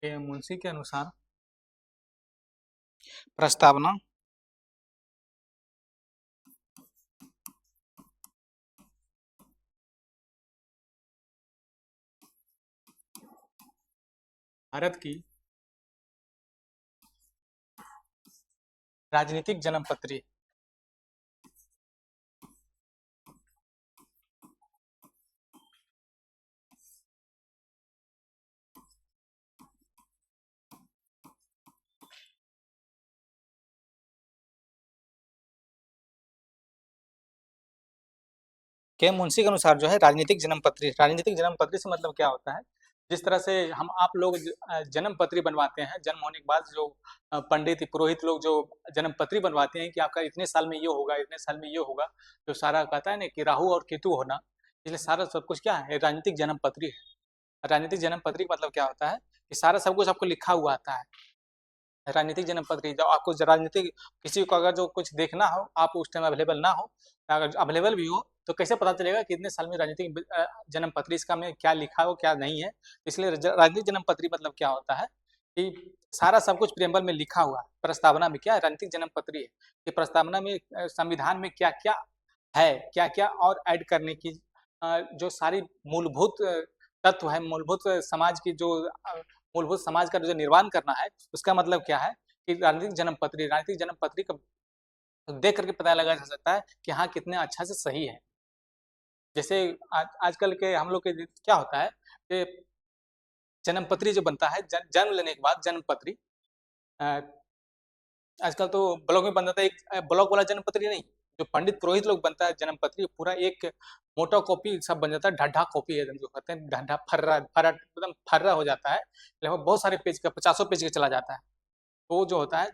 Speaker 1: के एम मुंशी के अनुसार प्रस्तावना भारत की राजनीतिक जन्मपत्री, के मुंशी के अनुसार जो है राजनीतिक जन्म पत्री से मतलब क्या होता है, जिस तरह से हम आप लोग जन्म पत्री बनवाते हैं, जन्म होने के बाद जो पंडित पुरोहित लोग जो जन्म पत्री बनवाते हैं कि आपका इतने साल में ये होगा, इतने साल में ये होगा, जो सारा कहता है ना कि राहु और केतु होना, इसलिए सारा सब कुछ क्या है, राजनीतिक जन्म पत्री है। राजनीतिक जन्म पत्री का मतलब क्या होता है कि सारा सब कुछ आपको लिखा हुआ आता है। राजनीतिक जन्म पत्री जब आपको राजनीतिक किसी को अगर जो कुछ देखना हो, आप उस टाइम अवेलेबल ना हो, अगर अवेलेबल भी हो तो कैसे पता चलेगा कि इतने साल में राजनीतिक जन्म पत्री इसका में क्या लिखा हो क्या नहीं है। इसलिए राजनीतिक जन्म पत्री मतलब क्या होता है कि सारा सब कुछ प्रेम्बल में लिखा हुआ है। प्रस्तावना में क्या है, राजनीतिक जन्म पत्री है कि प्रस्तावना में संविधान में क्या क्या है, क्या क्या और ऐड करने की जो सारी मूलभूत तत्व है, मूलभूत समाज की जो मूलभूत समाज का जो निर्माण करना है, उसका मतलब क्या है कि राजनीतिक जन्म पत्री का देख करके पता लगाया जा सकता है कि हाँ कितने अच्छा से सही है। जैसे आजकल के हम लोग के क्या होता है कि जन्म पत्री जो बनता है, जन्म लेने के बाद जन्म पत्री आजकल तो ब्लॉक में बन जाता है, एक ब्लॉक वाला जन्म पत्री नहीं, जो पंडित पुरोहित लोग बनता है जन्म पत्री, पूरा एक मोटा कॉपी सब बन जाता है, ढाढा कॉपी है जो कहते हैं, ढाढा फर्रा फर्रा एकदम फर्रा हो जाता है, लगभग बहुत सारे पेज का 50 पेज का चला जाता है। तो जो होता है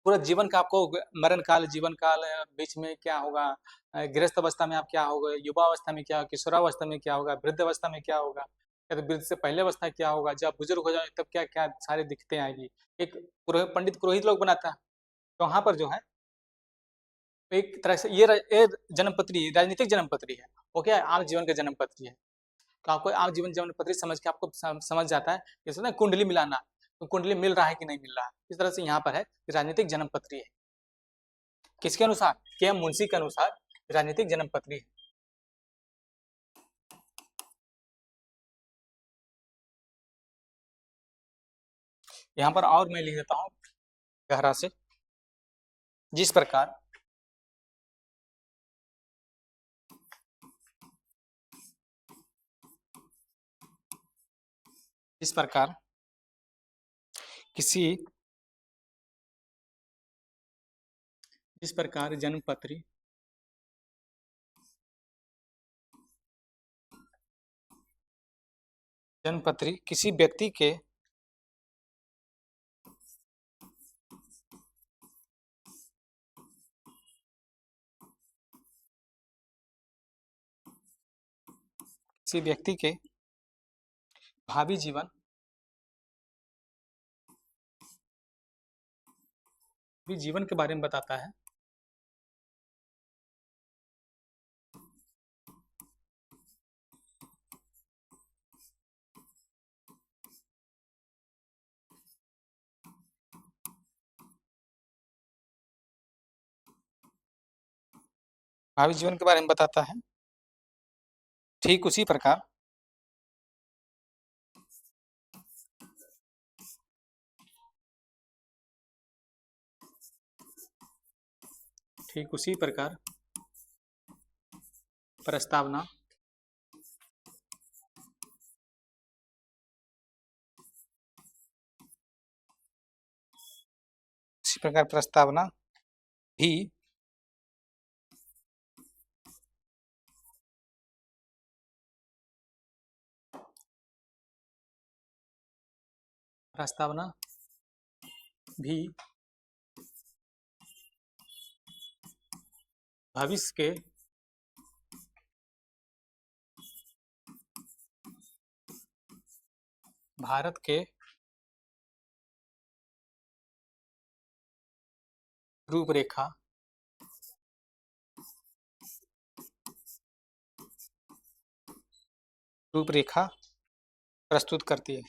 Speaker 1: पूरा जीवन का आपको मरण काल, जीवन काल, बीच में क्या होगा, गृहस्थ अवस्था में आप क्या होगा, युवा अवस्था में क्या होगा, किशोरावस्था में क्या होगा, वृद्ध अवस्था में क्या होगा, या तो वृद्ध से पहले अवस्था क्या होगा, जब बुजुर्ग हो जाए तब क्या क्या सारे दिखते आएगी। एक पंडित पुरोहित लोग बनाता है। तो वहां पर जो है एक तरह से ये जन्म पत्री राजनीतिक जन्म पत्री है, वो क्या है, आम जीवन का जन्म पत्री है। तो आपको आम जीवन जन्म पत्री समझ के आपको समझ जाता है, जैसे ना कुंडली मिलाना, तो कुंडली मिल रहा है कि नहीं मिल रहा है, इस तरह से यहाँ पर है कि राजनीतिक जन्म पत्री है। किसके अनुसार, के एम मुंशी के अनुसार राजनीतिक जन्म पत्री है। यहाँ पर और मैं लिख देता हूँ गहरा से, जिस प्रकार किसी जिस प्रकार जन्मपत्री किसी व्यक्ति के भावी जीवन के बारे में बताता है। भावी जीवन के बारे में बताता है। ठीक उसी प्रकार प्रस्तावना भी भविष्य के भारत के रूपरेखा प्रस्तुत करती है।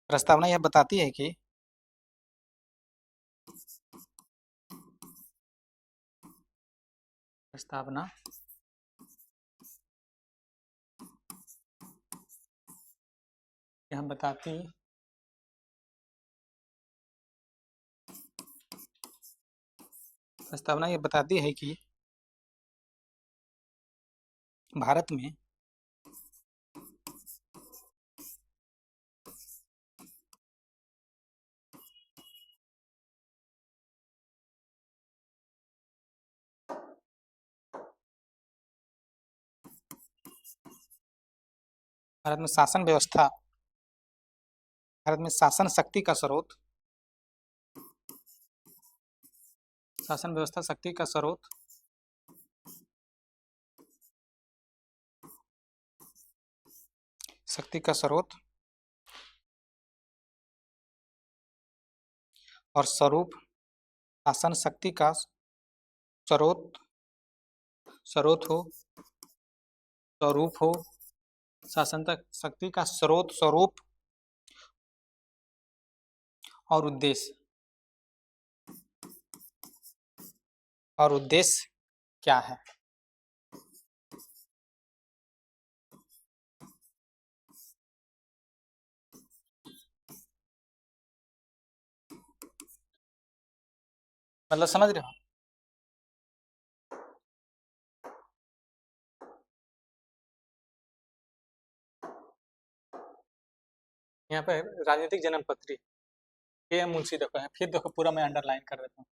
Speaker 1: प्रस्तावना यह बताती है कि प्रस्तावना यह बताती है कि भारत में शासन शक्ति का स्रोत और स्वरूप शासन शक्ति का स्रोत हो शासन शक्ति का स्रोत स्वरूप और उद्देश्य क्या है। मतलब समझ रहे हो। यहाँ पे राजनीतिक जन्मपत्री के एम मुंशी देखो है, फिर देखो पूरा मैं अंडरलाइन कर देता हूँ।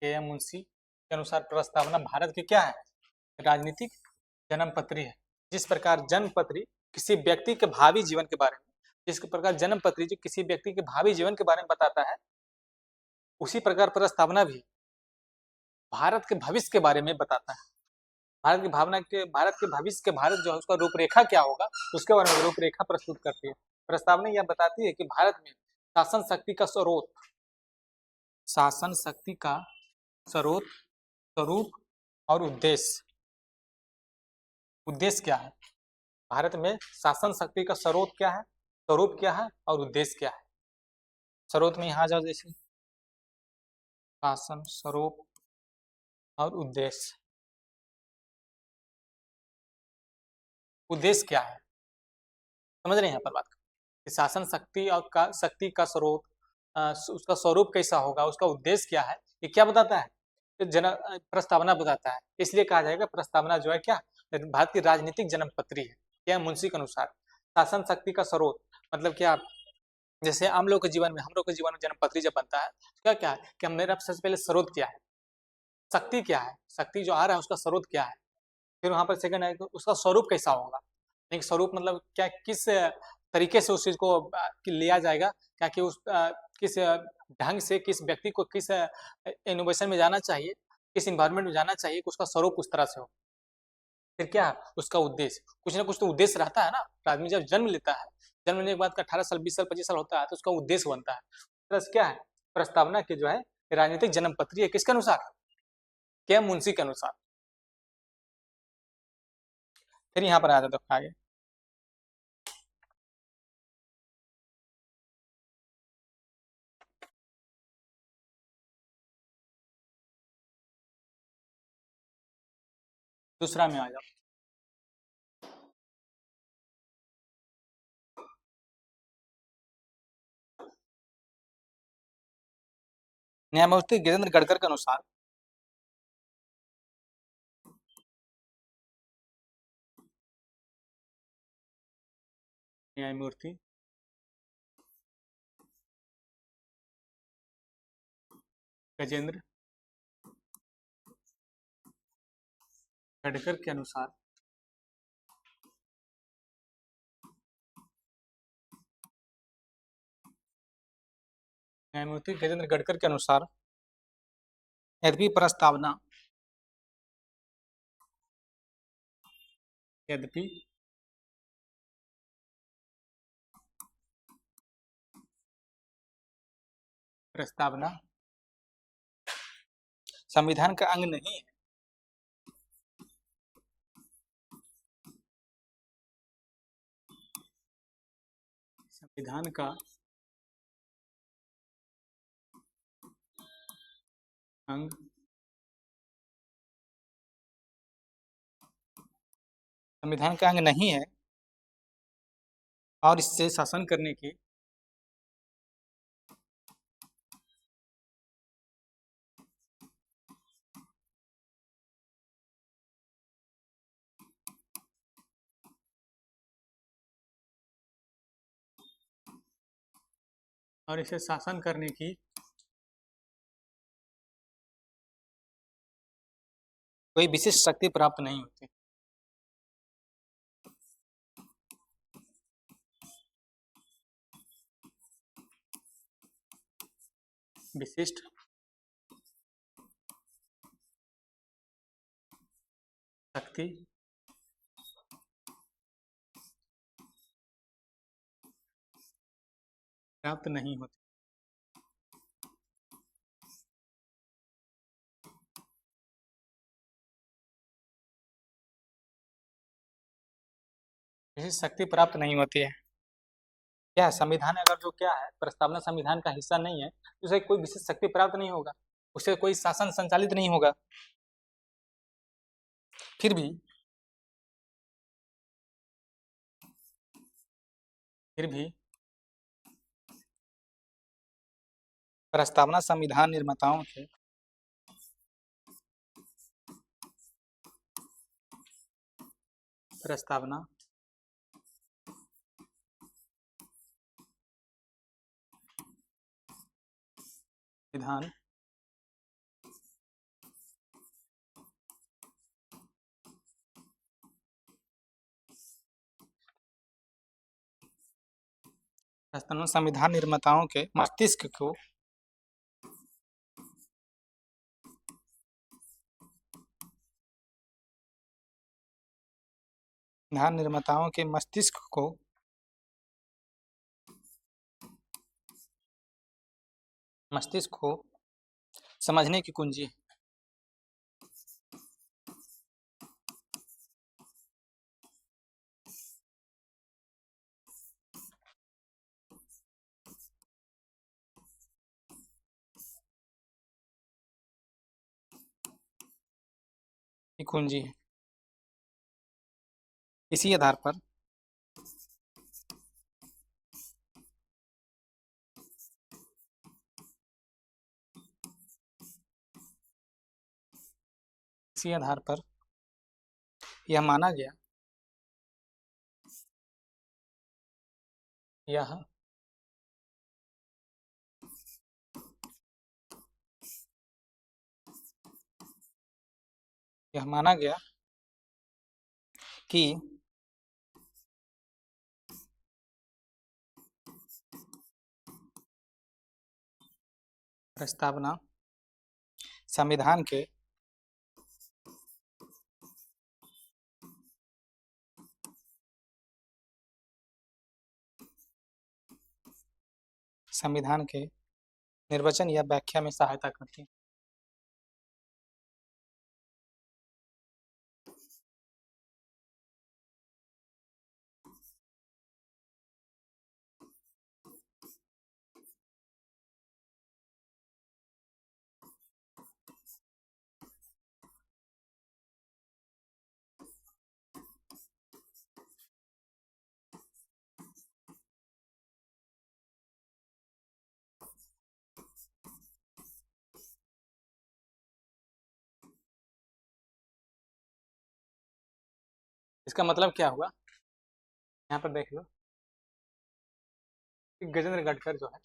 Speaker 1: के एम मुंशी के अनुसार प्रस्तावना भारत की क्या है, राजनीतिक जन्मपत्री है। जिस प्रकार जन्मपत्री किसी व्यक्ति के भावी जीवन के बारे में जन्मपत्री जो किसी व्यक्ति के भावी जीवन के बारे में बताता है, उसी प्रकार प्रस्तावना भी भारत के भविष्य के बारे में बताता है। भारत के भविष्य के भारत जो है उसका रूपरेखा क्या होगा उसके बारे में रूपरेखा प्रस्तुत करती है। प्रस्तावना यह बताती है कि भारत में शासन शक्ति का स्रोत स्वरूप और उद्देश्य क्या है। भारत में शासन शक्ति का स्रोत क्या है, स्वरूप क्या है और उद्देश्य क्या है। स्रोत में यहाँ जाओ, जैसे शासन स्वरूप और उद्देश्य क्या है, समझ रहे हैं यहाँ पर बात कि शासन शक्ति का स्रोत, उसका स्वरूप कैसा होगा, उसका उद्देश्य क्या है, ये क्या बताता है, प्रस्तावना बताता है, इसलिए कहा जाएगा प्रस्तावना जो है क्या, भारत की राजनीतिक जन्मपत्री है। क्या मुंशी के अनुसार शासन शक्ति का स्रोत, मतलब क्या, जैसे आम लोग के जीवन में, हम लोग के जीवन में जन्मपत्री जब बनता है तो क्या क्या है कि मेरा सबसे पहले स्रोत क्या है, शक्ति क्या है, शक्ति जो आ रहा है उसका स्रोत क्या है, फिर वहां पर सेकंड है कि उसका स्वरूप कैसा होगा। एक स्वरूप मतलब क्या, किस तरीके से उस चीज को लिया जाएगा, क्या कि उस किस ढंग से किस व्यक्ति को किस इनोवेशन में जाना चाहिए, किस इन्वायरमेंट में जाना चाहिए कि उसका स्वरूप उस तरह से हो। फिर क्या है उसका उद्देश्य, कुछ ना कुछ तो उद्देश्य रहता है ना। तो आदमी जब जन्म लेता है, जन्म लेने के बाद का 18 साल 20 साल 25 साल होता है तो उसका उद्देश्य बनता है। प्लस क्या है, प्रस्तावना की जो है राजनीतिक जन्मपत्री है, किसके अनुसार, क्या मुंशी के अनुसार। फिर यहाँ पर आ जाता है आगे, दूसरा में आ जाओ। न्यायमूर्ति गिरिंद्र गडकर के अनुसार न्यायमूर्ति गजेंद्र गडकर के अनुसार न्यायमूर्ति गजेंद्र गडकर के अनुसार यद्यपि प्रस्तावना यद्यपि प्रस्तावना संविधान का अंग नहीं है, संविधान का अंग संविधान का अंग नहीं है और इससे शासन करने की और इसे शासन करने की कोई विशिष्ट शक्ति प्राप्त नहीं होती। विशिष्ट शक्ति प्राप्त नहीं होती। विशिष्ट शक्ति प्राप्त नहीं होती है। क्या है, संविधान अगर जो क्या है प्रस्तावना संविधान का हिस्सा नहीं है तो उसे कोई विशिष्ट शक्ति प्राप्त नहीं होगा, उसे कोई शासन संचालित नहीं होगा। फिर भी फिर भी प्रस्तावना संविधान निर्माताओं के प्रस्तावना विधान प्रस्तावना संविधान निर्माताओं के मस्तिष्क को संविधान निर्माताओं के मस्तिष्क को समझने की कुंजी है। इसी आधार पर इसी आधार पर यह माना गया, यह माना गया कि प्रस्तावना संविधान के निर्वचन या व्याख्या में सहायता करती है। इसका मतलब क्या हुआ, यहाँ पर देख लो कि गजेंद्र गडकर जो है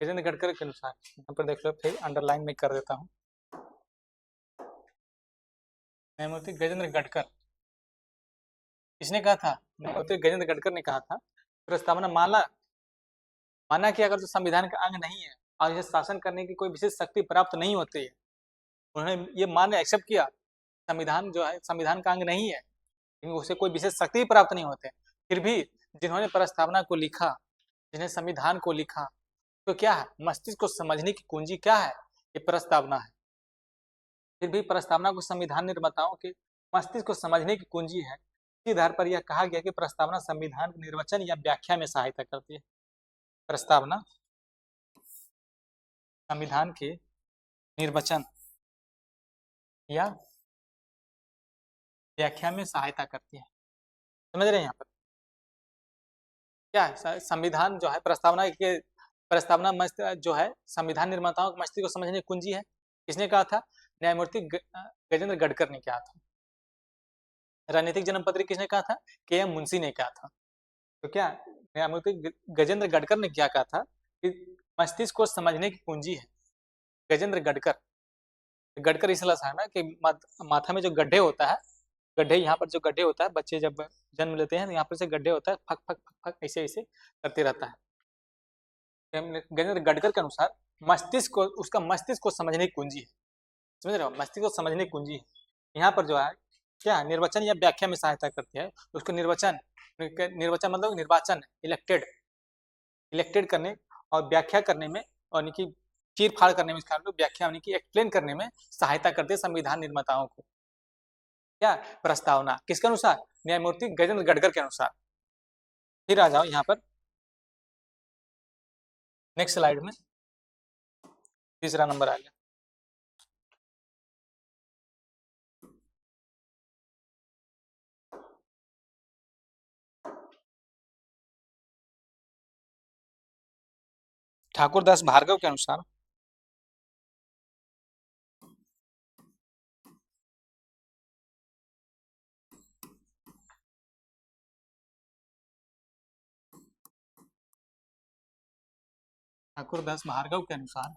Speaker 1: गजेंद्र गडकर के अनुसार, यहाँ पर देख लो, फिर अंडरलाइन में कर देता हूँ, न्यायमूर्ति गजेंद्र गडकर, किसने कहा था? न्यायमूर्ति गजेंद्र गडकर ने कहा था प्रस्तावना माना कि अगर जो संविधान का अंग नहीं है और इसे शासन करने की कोई विशेष शक्ति प्राप्त नहीं होती है, उन्होंने ये मान एक्सेप्ट किया संविधान जो है संविधान का अंग नहीं है, क्योंकि उसे कोई विशेष शक्ति प्राप्त नहीं होते, फिर भी जिन्होंने प्रस्तावना को लिखा, जिन्हें संविधान को लिखा, तो क्या है, मस्तिष्क को समझने की कुंजी क्या है? ये प्रस्तावना है। फिर भी प्रस्तावना को संविधान निर्माताओं के मस्तिष्क को समझने की कुंजी है। इसी आधार पर यह कहा गया कि प्रस्तावना संविधान के निर्वचन या व्याख्या में सहायता करती है। प्रस्तावना संविधान के निर्वचन या व्याख्या में सहायता करती है। समझ रहे हैं यहाँ पर क्या है? संविधान जो है प्रस्तावना जो है संविधान निर्माताओं के मस्तिष्क को समझने की कुंजी है। किसने कहा था? न्यायमूर्ति गजेंद्र गडकर ने कहा था। राजनीतिक जन्मपत्री किसने कहा था? के.एम. मुंशी ने कहा था। तो क्या न्यायमूर्ति गजेंद्र गडकर ने क्या कहा था कि मस्तिष्क को समझने की कुंजी है। गजेंद्र गडकर इसलिए है ना कि माथा में जो गड्ढे होता है, गड्ढे यहाँ पर जो गड्ढे होता है, बच्चे जब जन्म लेते हैं यहाँ पर से गड्ढे होता है, फक फक फक फक ऐसे ऐसे करते रहता है। गजेंद्र गडकर के अनुसार उसका मस्तिष्क को समझने की कुंजी है। समझ रहे हो? मस्तिष्क को समझने की कुंजी है। यहाँ पर जो है क्या निर्वचन या व्याख्या में सहायता करती है। उसको निर्वचन मतलब निर्वाचन, इलेक्टेड करने और व्याख्या करने में, और चीर फाड़ करने में, व्याख्या एक्सप्लेन करने में सहायता करते हैं संविधान निर्माताओं को। क्या प्रस्तावना किसके अनुसार? न्यायमूर्ति गजेंद्र गडकर के अनुसार। फिर आ जाओ यहाँ पर नेक्स्ट स्लाइड में, तीसरा नंबर आ गया। ठाकुरदास भार्गव के अनुसार ठाकुरदास भार्गव के अनुसार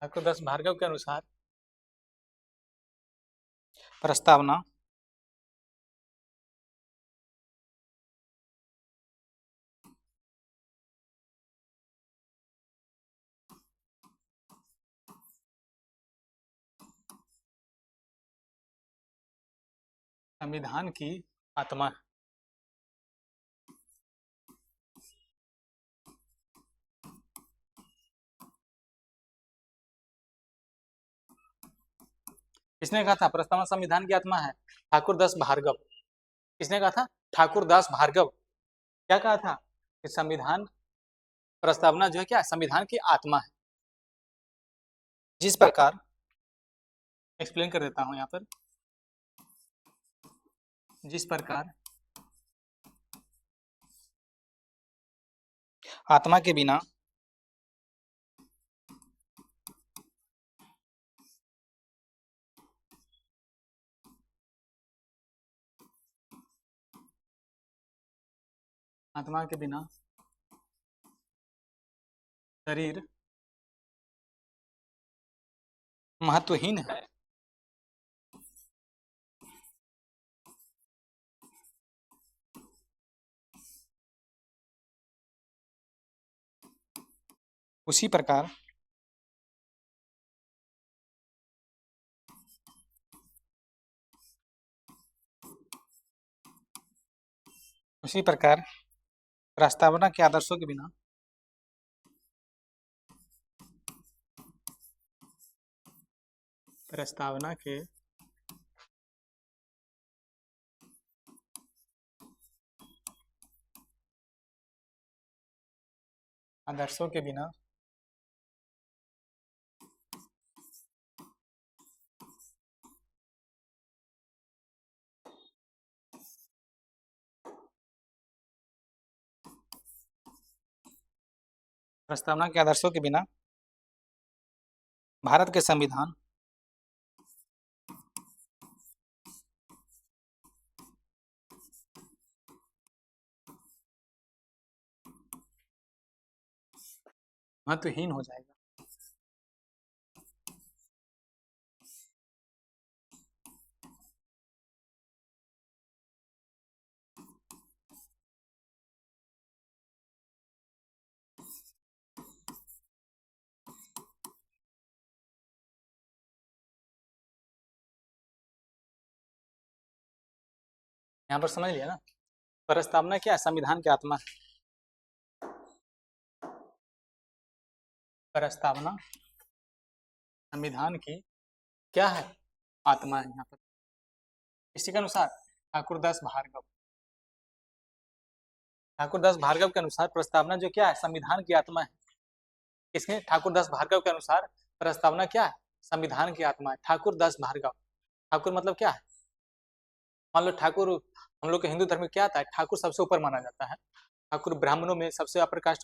Speaker 1: ठाकुरदास भार्गव के अनुसार प्रस्तावना संविधान की आत्मा है। किसने कहा था प्रस्तावना संविधान की आत्मा है? ठाकुरदास भार्गव। किसने कहा था? ठाकुरदास भार्गव। क्या कहा था कि संविधान प्रस्तावना जो है क्या संविधान की आत्मा है। जिस प्रकार एक्सप्लेन कर देता हूँ यहाँ पर। जिस प्रकार आत्मा के बिना आत्मा के बिना शरीर महत्वहीन है, उसी प्रकार प्रस्तावना के आदर्शों के बिना प्रस्तावना के आदर्शों के बिना प्रस्तावना के आदर्शों के बिना भारत के संविधान महत्वहीन हो जाएगा। यहाँ पर समझ लिया ना, प्रस्तावना क्या है? संविधान की आत्मा है। प्रस्तावना संविधान की क्या है? आत्मा है। यहाँ पर इसी के अनुसार ठाकुर दास भार्गव के अनुसार प्रस्तावना जो क्या है? संविधान की आत्मा है। किसके? ठाकुर दास भार्गव के अनुसार प्रस्तावना क्या है? संविधान की आत्मा है। ठाकुर दास भार्गव, ठाकुर मतलब क्या है? मान लो ठाकुर, हम लोग के हिंदू धर्म में क्या आता है? ठाकुर सबसे ऊपर माना जाता है। ठाकुर ब्राह्मणों में सबसे अपर कास्ट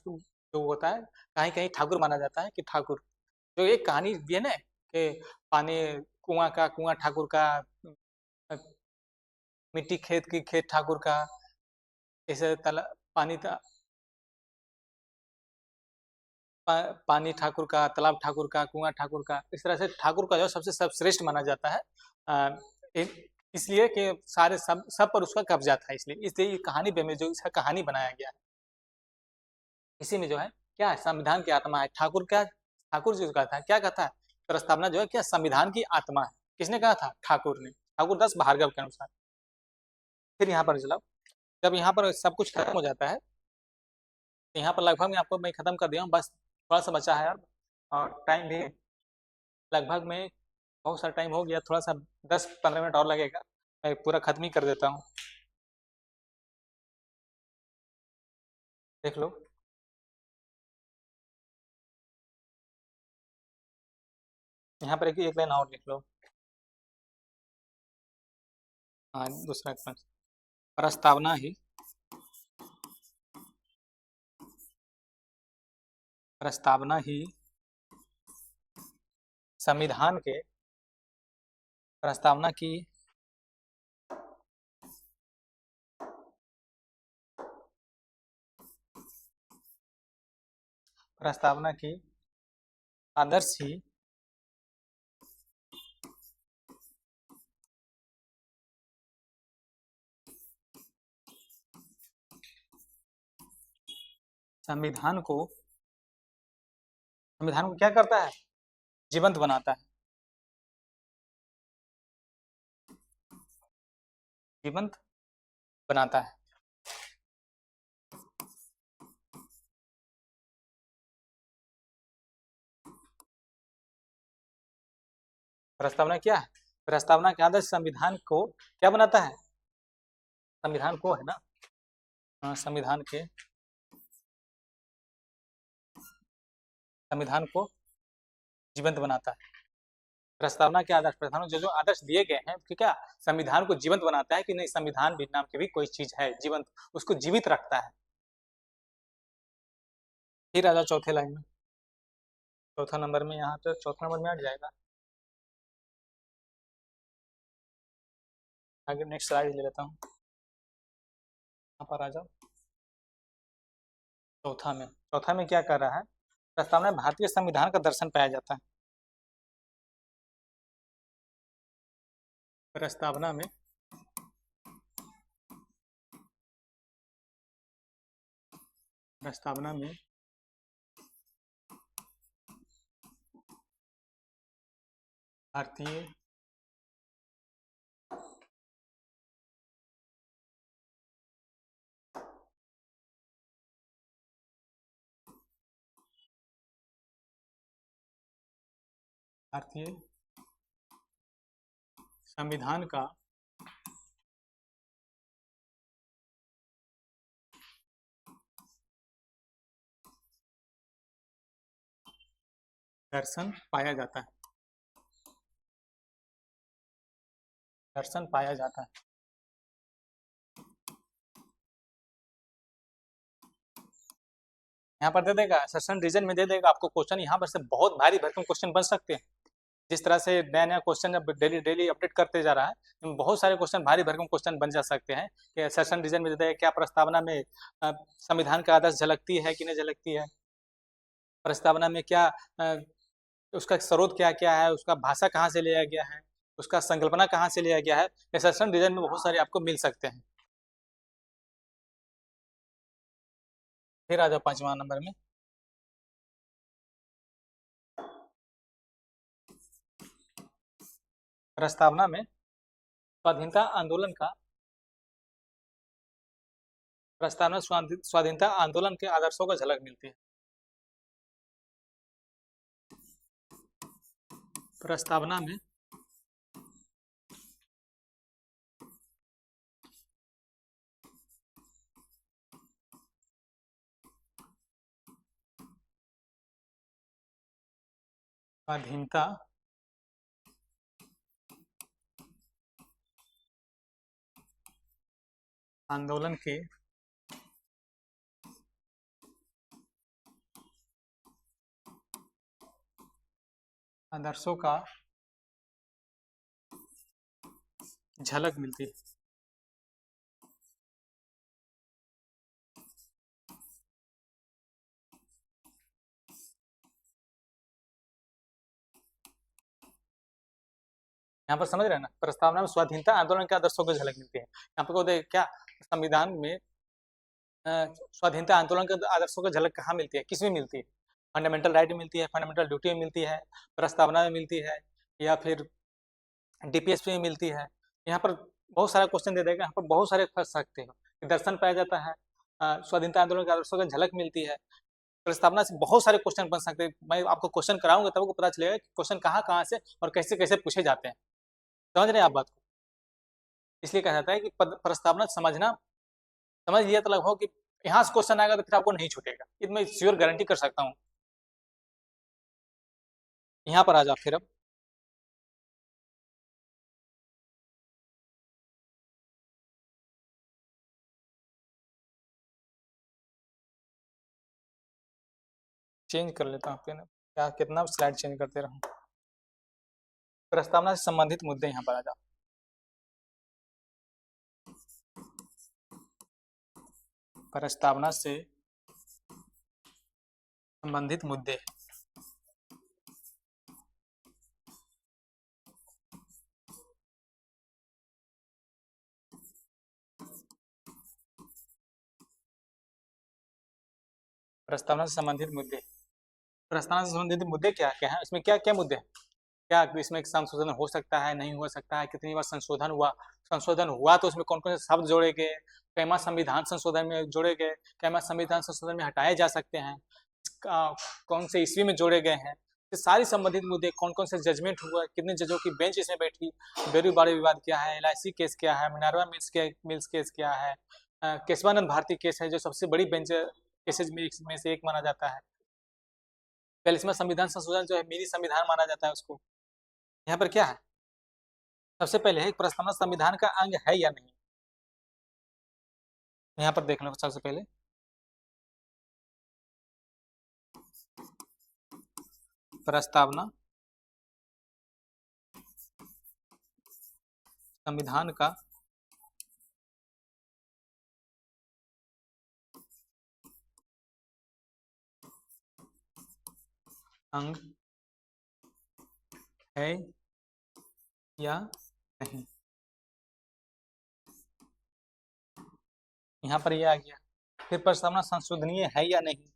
Speaker 1: जो होता है, कहीं कहीं ठाकुर माना जाता है कि ठाकुर। जो एक कहानी भी है ना कि पानी कुआं ठाकुर का, मिट्टी खेत की खेत ठाकुर का, ऐसे पानी पानी ठाकुर का, तालाब ठाकुर का, कुआं ठाकुर का, इस तरह से ठाकुर का जो सबसे सर्वश्रेष्ठ माना जाता है। इसलिए कि सारे सब पर उसका कब्जा था, इसलिए कहानी पे में जो इसका कहानी बनाया गया है, इसी में जो है क्या है? संविधान की आत्मा है। ठाकुर क्या, ठाकुर जी कहा था, क्या कहा था? प्रस्तावना जो है क्या? संविधान की आत्मा है। किसने कहा था? ठाकुर ने, ठाकुर दास भार्गव के अनुसार। फिर यहाँ पर चलाओ, जब यहाँ पर सब कुछ खत्म हो जाता है, यहाँ पर लगभग में आपको मैं खत्म कर दिया हूँ, बस थोड़ा सा बचा है अब, और टाइम भी लगभग में बहुत सारा टाइम हो गया, थोड़ा सा 10-15 मिनट और लगेगा, मैं पूरा खत्म ही कर देता हूँ। देख लो, यहाँ पर एक लाइन और लिख लो। हाँ, दूसरा प्रश्न, प्रस्तावना ही प्रस्तावना ही संविधान के प्रस्तावना की प्रस्तावना की आदर्श ही संविधान को क्या करता है? जीवंत बनाता है। जीवंत बनाता है। प्रस्तावना क्या है? प्रस्तावना के आदर्श संविधान को क्या बनाता है? संविधान को है ना, हाँ, संविधान को जीवंत बनाता है। प्रस्तावना के आदर्श, प्रस्तावना जो जो आदर्श दिए गए हैं कि क्या संविधान को जीवंत बनाता है कि नहीं, संविधान भी नाम की भी कोई चीज है जीवंत, उसको जीवित रखता है। फिर आ जाओ चौथे लाइन में, चौथा नंबर में, यहाँ पे चौथा नंबर में हट जाएगा। आगे नेक्स्ट स्लाइड ले लेता हूँ, यहाँ पर आ जाओ। चौथा में क्या कर रहा है, प्रस्तावना में भारतीय संविधान का दर्शन पाया जाता है। प्रस्तावना में भारतीय संविधान का दर्शन पाया जाता है, दर्शन पाया जाता है। यहाँ पर दे देगा, सेशन रीजन में दे देगा आपको क्वेश्चन, यहाँ पर से बहुत भारी भरकम क्वेश्चन बन सकते हैं। जिस तरह से नया नया क्वेश्चन अब डेली डेली अपडेट करते जा रहा है, बहुत सारे क्वेश्चन, भारी भरकम क्वेश्चन बन जा सकते हैं कि सेशन रीजन में दे देगा क्या प्रस्तावना में संविधान का आदर्श झलकती है कि नहीं झलकती है, प्रस्तावना में क्या उसका स्रोत क्या क्या है, उसका भाषा कहाँ से लिया गया है, उसका संकल्पना कहाँ से लिया गया है, ये सेशन रीजन में बहुत सारे आपको मिल सकते हैं। फिर आ जाओ 5वां नंबर में, प्रस्तावना में स्वाधीनता आंदोलन का, प्रस्तावना स्वाधीनता आंदोलन के आदर्शों का झलक मिलती है। प्रस्तावना में स्वाधीनता आंदोलन के आदर्शों का झलक मिलती है। यहाँ पर समझ रहे हैं ना, प्रस्तावना में स्वाधीनता आंदोलन के आदर्शों को झलक मिलती है। यहाँ पर को देख क्या संविधान में स्वाधीनता आंदोलन के आदर्शों को झलक कहाँ मिलती है, किसमें मिलती है, फंडामेंटल राइट में मिलती है, फंडामेंटल ड्यूटी में मिलती है, प्रस्तावना में मिलती है, या फिर डीपीएसपी में मिलती है। यहाँ पर बहुत सारा क्वेश्चन दे देगा, यहाँ पर बहुत सारे फंस सकते हो। दर्शन पाया जाता है, स्वाधीनता आंदोलन के आदर्शों की झलक मिलती है, प्रस्तावना से बहुत सारे क्वेश्चन बन सकते हैं। मैं आपको क्वेश्चन कराऊंगा तब आपको पता चलेगा कि क्वेश्चन कहाँ कहाँ से और कैसे कैसे पूछे जाते हैं। समझ रहे हैं आप बात को? इसलिए कहा जाता है कि प्रस्तावना समझना, समझ लिया तो लगभग कि यहाँ से क्वेश्चन आएगा तो फिर आपको नहीं छूटेगा, ये मैं श्योर गारंटी कर सकता हूँ। यहाँ पर आ जाओ फिर अब चेंज कर लेता हूँ क्या, कितना स्लाइड चेंज करते रहूँ। प्रस्तावना से संबंधित मुद्दे यहाँ पर आ जाओ। प्रस्तावना से संबंधित मुद्दे, प्रस्तावना से संबंधित मुद्दे, प्रस्तावना से संबंधित मुद्दे क्या क्या है, इसमें क्या क्या मुद्दे हैं, क्या इसमें संशोधन हो सकता है, नहीं हो सकता है, कितनी बार संशोधन हुआ तो उसमें कौन कौन से शब्द जोड़े गए, कैमा संविधान संशोधन में जोड़े गए, कैमा संविधान संशोधन में हटाए जा सकते हैं, कौन से ईस्वी में जोड़े गए हैं, ये सारी संबंधित मुद्दे, कौन कौन से जजमेंट हुआ, कितने जजों की बेंच इसमें बैठी, बेरू बाड़ी विवाद क्या है, LIC केस क्या है, मिनर्वा मिल्स केस क्या है, केशवानंद भारती केस है जो सबसे बड़ी बेंच केसेज में से एक माना जाता है। 42वां संविधान संशोधन जो है मिनी संविधान माना जाता है उसको। यहाँ पर क्या है, सबसे पहले है प्रस्तावना संविधान का अंग है या नहीं। यहाँ पर देख लो सबसे पहले, प्रस्तावना संविधान का अंग है या नहीं। यहाँ पर ये आ गया। फिर प्रस्तावना संशोधनीय है या नहीं।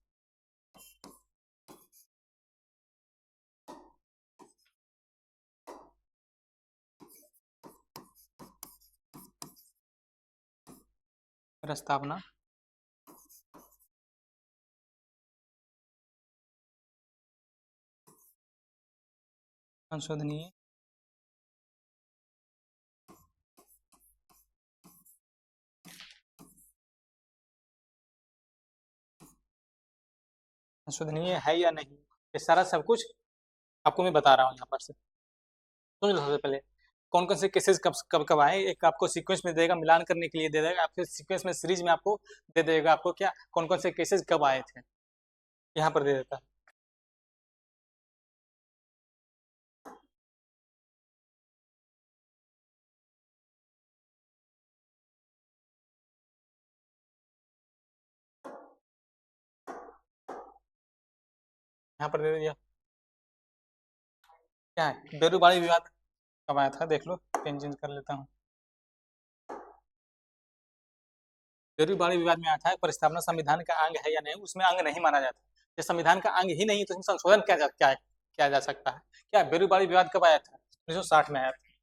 Speaker 1: प्रस्तावना संशोधनीय संशोधनीय है या नहीं, ये सारा सब कुछ आपको मैं बता रहा हूँ यहाँ पर से। सुन लो सबसे पहले कौन कौन से केसेस कब कब कब आए, एक आपको सीक्वेंस में देगा, मिलान करने के लिए दे देगा, फिर सीक्वेंस में सीरीज में आपको दे देगा आपको क्या कौन कौन से केसेस कब आए थे, यहाँ पर दे देता है। यहाँ पर दे दिया। क्या है, बेरूबाड़ी विवाद कब आया था, देख लो, पेन चेंज कर लेता हूँ। बेरूबाड़ी विवाद में आता है प्रस्तावना संविधान का अंग है या नहीं, उसमें अंग नहीं माना जाता। ये संविधान का अंग ही नहीं तो उसमें संशोधन किया जा सकता है। क्या बेरूबाड़ी विवाद कब आया था, 1960 में आया था।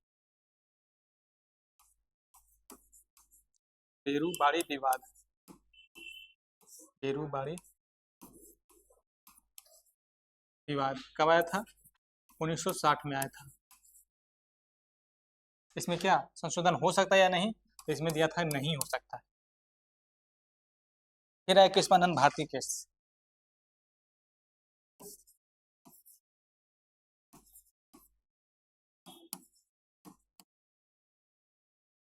Speaker 1: बेरूबाड़ी विवाद, बेरूबाड़ी विवाद कब आया था, 1960 में आया था। इसमें क्या संशोधन हो सकता है या नहीं, तो इसमें दिया था नहीं हो सकता। फिर है केशवानंद भारती केस।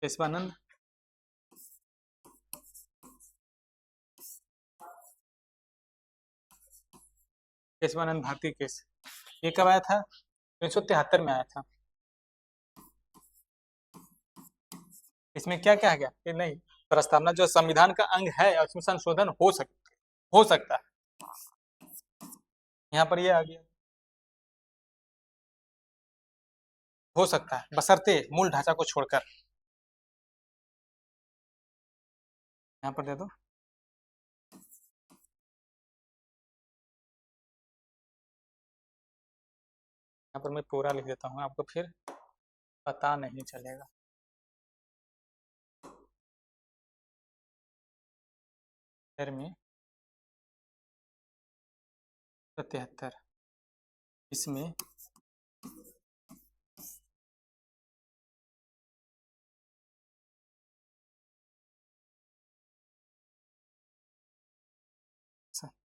Speaker 1: केशवानंद केशवानंद भारती केस, ये कब आया था, 1973 में आया था। इसमें क्या क्या गया कि नहीं, प्रस्तावना जो संविधान का अंग है और उसमें संशोधन हो सकता है। यहाँ पर ये आ गया, हो सकता है बशर्ते मूल ढांचा को छोड़कर। यहाँ पर दे दो, यहाँ पर मैं पूरा लिख देता हूँ आपको, फिर पता नहीं चलेगा। फिर में 73, इसमें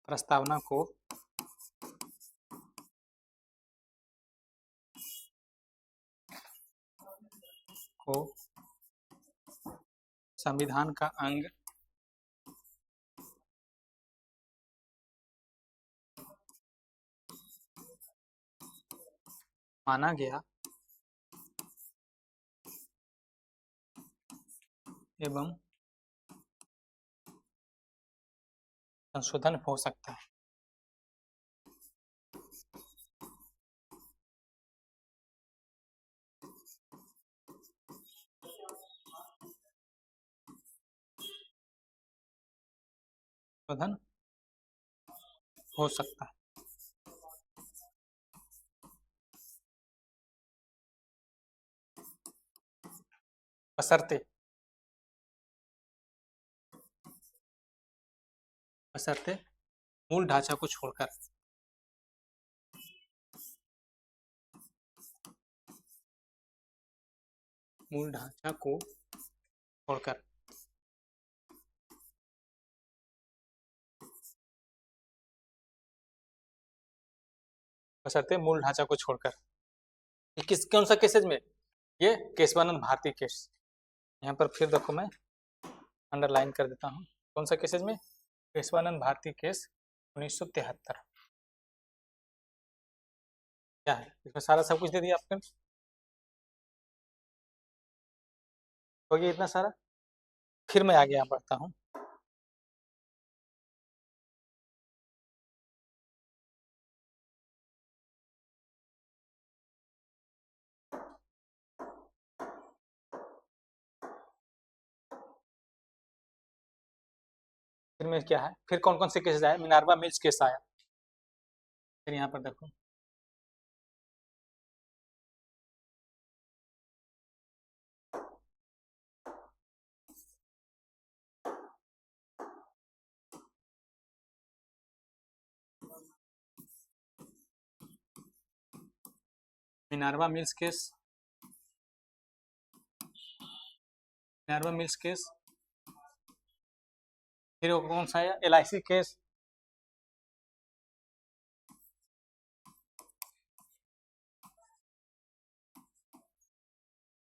Speaker 1: प्रस्तावना को संविधान का अंग माना गया एवं संशोधन हो सकता है। संशोधन हो सकता है बशर्ते बशर्ते मूल ढांचा को छोड़कर। मूल ढांचा को छोड़कर, बशर्ते मूल ढांचा को छोड़कर। ये किस कौन सा केसेज में? ये केशवानंद भारती केस। यहाँ पर फिर देखो मैं अंडरलाइन कर देता हूँ। कौन सा केसेज में? केशवानंद भारती केस 1973। क्या है इसमें? सारा सब कुछ दे दिया आपने। हो गया इतना सारा। फिर मैं आगे यहाँ बढ़ता हूँ। फिर में क्या है? फिर कौन कौन से केसेस आए? मिनार्वा मिल्स केस आया। फिर यहाँ पर देखो, मिनार्वा मिल्स केस, मिनार्वा मिल्स केस। फिर वो कौन सा आया? LIC case.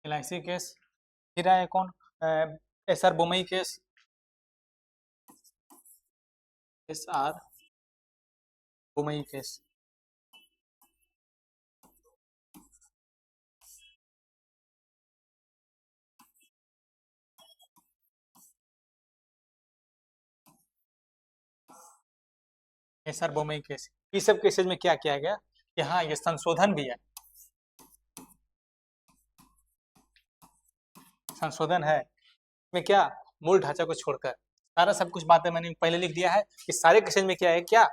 Speaker 1: LIC case. फिर आया कौन? SR Bommai case. SR Bommai case. SR Bommai case. इस सब केसेज में क्या किया गया कि हाँ ये संशोधन भी है, संशोधन है में क्या? मूल ढांचा को छोड़कर सारा सब कुछ बातें मैंने पहले लिख दिया है कि सारे केसेज में क्या है, क्या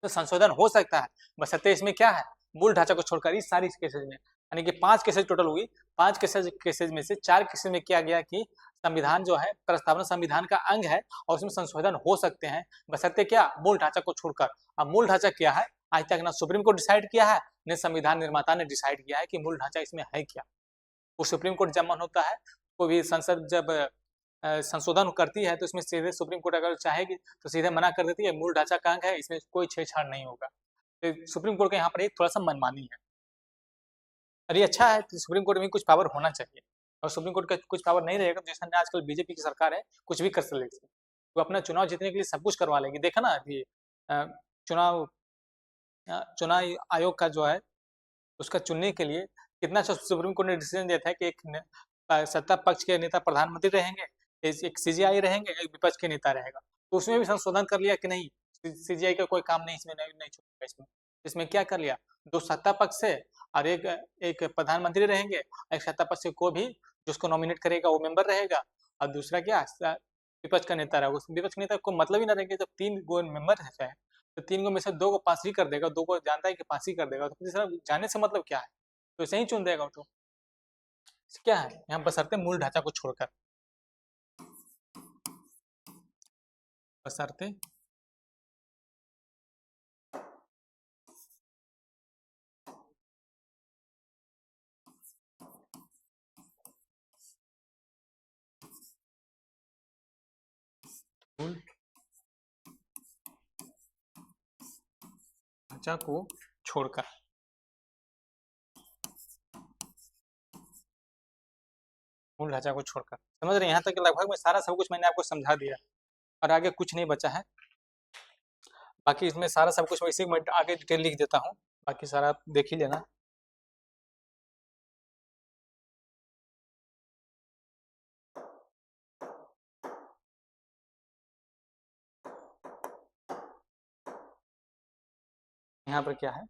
Speaker 1: तो संशोधन हो सकता है, बशर्ते इसमें क्या है? मूल ढांचा को छोड़कर इस सारी केसेज में, यानी कि 5 केसेज टोटल हुई। 5 केसेज में से 4 केसेज में क्या गया कि संविधान जो है प्रस्तावना संविधान का अंग है और उसमें संशोधन हो सकते हैं, बशर्ते क्या? मूल ढांचा को छोड़कर। अब मूल ढांचा क्या है? आज तक ना सुप्रीम कोर्ट डिसाइड किया है, न संविधान निर्माता ने डिसाइड किया है कि मूल ढांचा इसमें है क्या। वो सुप्रीम कोर्ट जब मन होता है, कोई भी संसद जब संशोधन करती है तो इसमें सीधे सुप्रीम कोर्ट अगर चाहेगी तो सीधे मना कर देती है, मूल ढांचा का अंग है, इसमें कोई छेड़छाड़ नहीं होगा। तो सुप्रीम कोर्ट का यहाँ पर एक थोड़ा सा मनमानी है। और ये अच्छा है कि सुप्रीम कोर्ट में कुछ पावर होना चाहिए, और सुप्रीम कोर्ट का कुछ पावर नहीं रहेगा तो जैसा आजकल बीजेपी की सरकार है, कुछ भी कर सकती है। वो अपना चुनाव जीतने के लिए सब कुछ करवा लेगी। देखा ना अभी चुनाव चुनाव आयोग का जो है उसका चुनने के लिए कितना अच्छा सुप्रीम कोर्ट ने डिसीजन दिया था कि एक सत्ता पक्ष के नेता प्रधानमंत्री रहेंगे, एक CGI रहेंगे, एक विपक्ष के नेता रहेगा। तो उसमें भी संशोधन कर लिया कि नहीं, CGI का कोई काम नहीं इसमें, नहीं छूटेगा इसमें। इसमें क्या कर लिया? 2 सत्ता पक्ष से और एक एक प्रधानमंत्री रहेंगे, एक सत्ता पक्ष से कोई भी जिसको नॉमिनेट करेगा वो मेंबर रहेगा, और दूसरा क्या विपक्ष का नेता रहेगा। उस विपक्ष के नेता को मतलब ही ना रहेगा। जब 3 गो मेंबर है तो 3 गो में से 2 को पास ही कर देगा, 2 को जानता है कि पास ही कर देगा, तो तीसरा जाने से मतलब क्या है? तो ऐसे ही चुन देगा वो तो। क्या है यहाँ बशर्ते मूल ढांचा को छोड़कर, बशर्ते मूल ढांचा को छोड़कर। मूल ढांचा को छोड़कर समझ रहे हैं? यहाँ तक लगभग में सारा सब कुछ मैंने आपको समझा दिया और आगे कुछ नहीं बचा है। बाकी इसमें सारा सब कुछ वैसे मैं आगे डिटेल लिख देता हूँ, बाकी सारा आप देख ही लेना। यहाँ पर क्या है?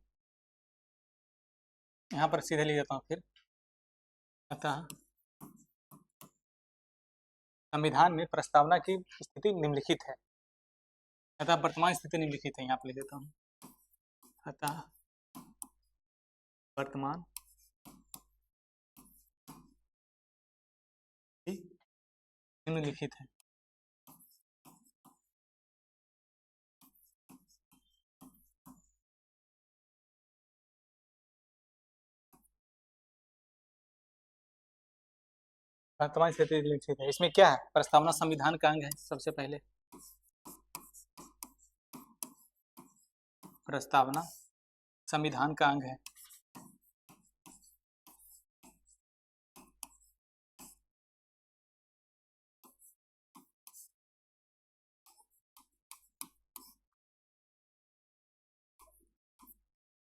Speaker 1: यहाँ पर सीधे लिख देता हूँ फिर। अतः संविधान में प्रस्तावना की स्थिति निम्नलिखित है। अतः वर्तमान स्थिति निम्नलिखित है, यहाँ पर लिख देता हूँ। अतः वर्तमान निम्नलिखित है। वर्तमान स्थिति निम्नलिखित है। इसमें क्या है? प्रस्तावना संविधान का अंग है। सबसे पहले प्रस्तावना संविधान का अंग है।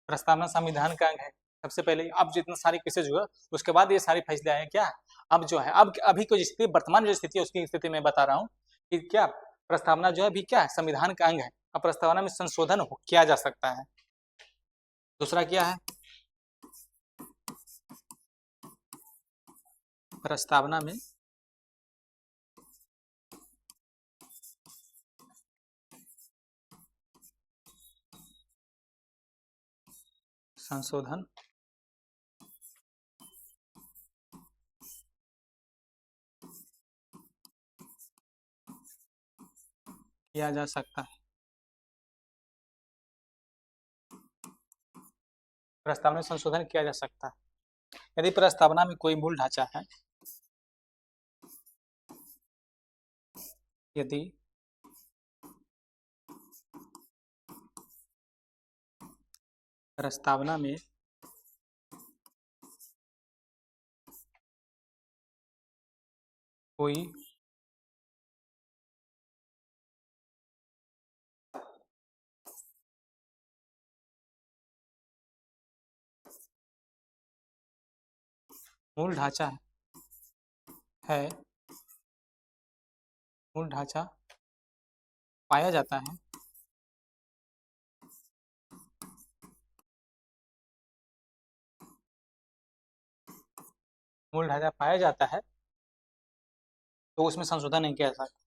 Speaker 1: प्रस्तावना संविधान का अंग है। सबसे पहले अब जितना सारे केसेज हुआ उसके बाद ये सारे फैसले आए क्या, अब जो है अब अभी को स्थिति, वर्तमान जो स्थिति है उसकी स्थिति में बता रहा हूँ कि क्या प्रस्तावना जो है अभी क्या है, संविधान का अंग है। अब प्रस्तावना में संशोधन किया जा सकता है। दूसरा क्या है, प्रस्तावना में संशोधन किया जा सकता है। प्रस्तावना में संशोधन किया जा सकता है यदि प्रस्तावना में कोई मूल ढांचा है, यदि प्रस्तावना में कोई मूल ढांचा है, मूल ढांचा पाया जाता है, मूल ढांचा पाया जाता है तो उसमें संशोधन नहीं किया जा सकता।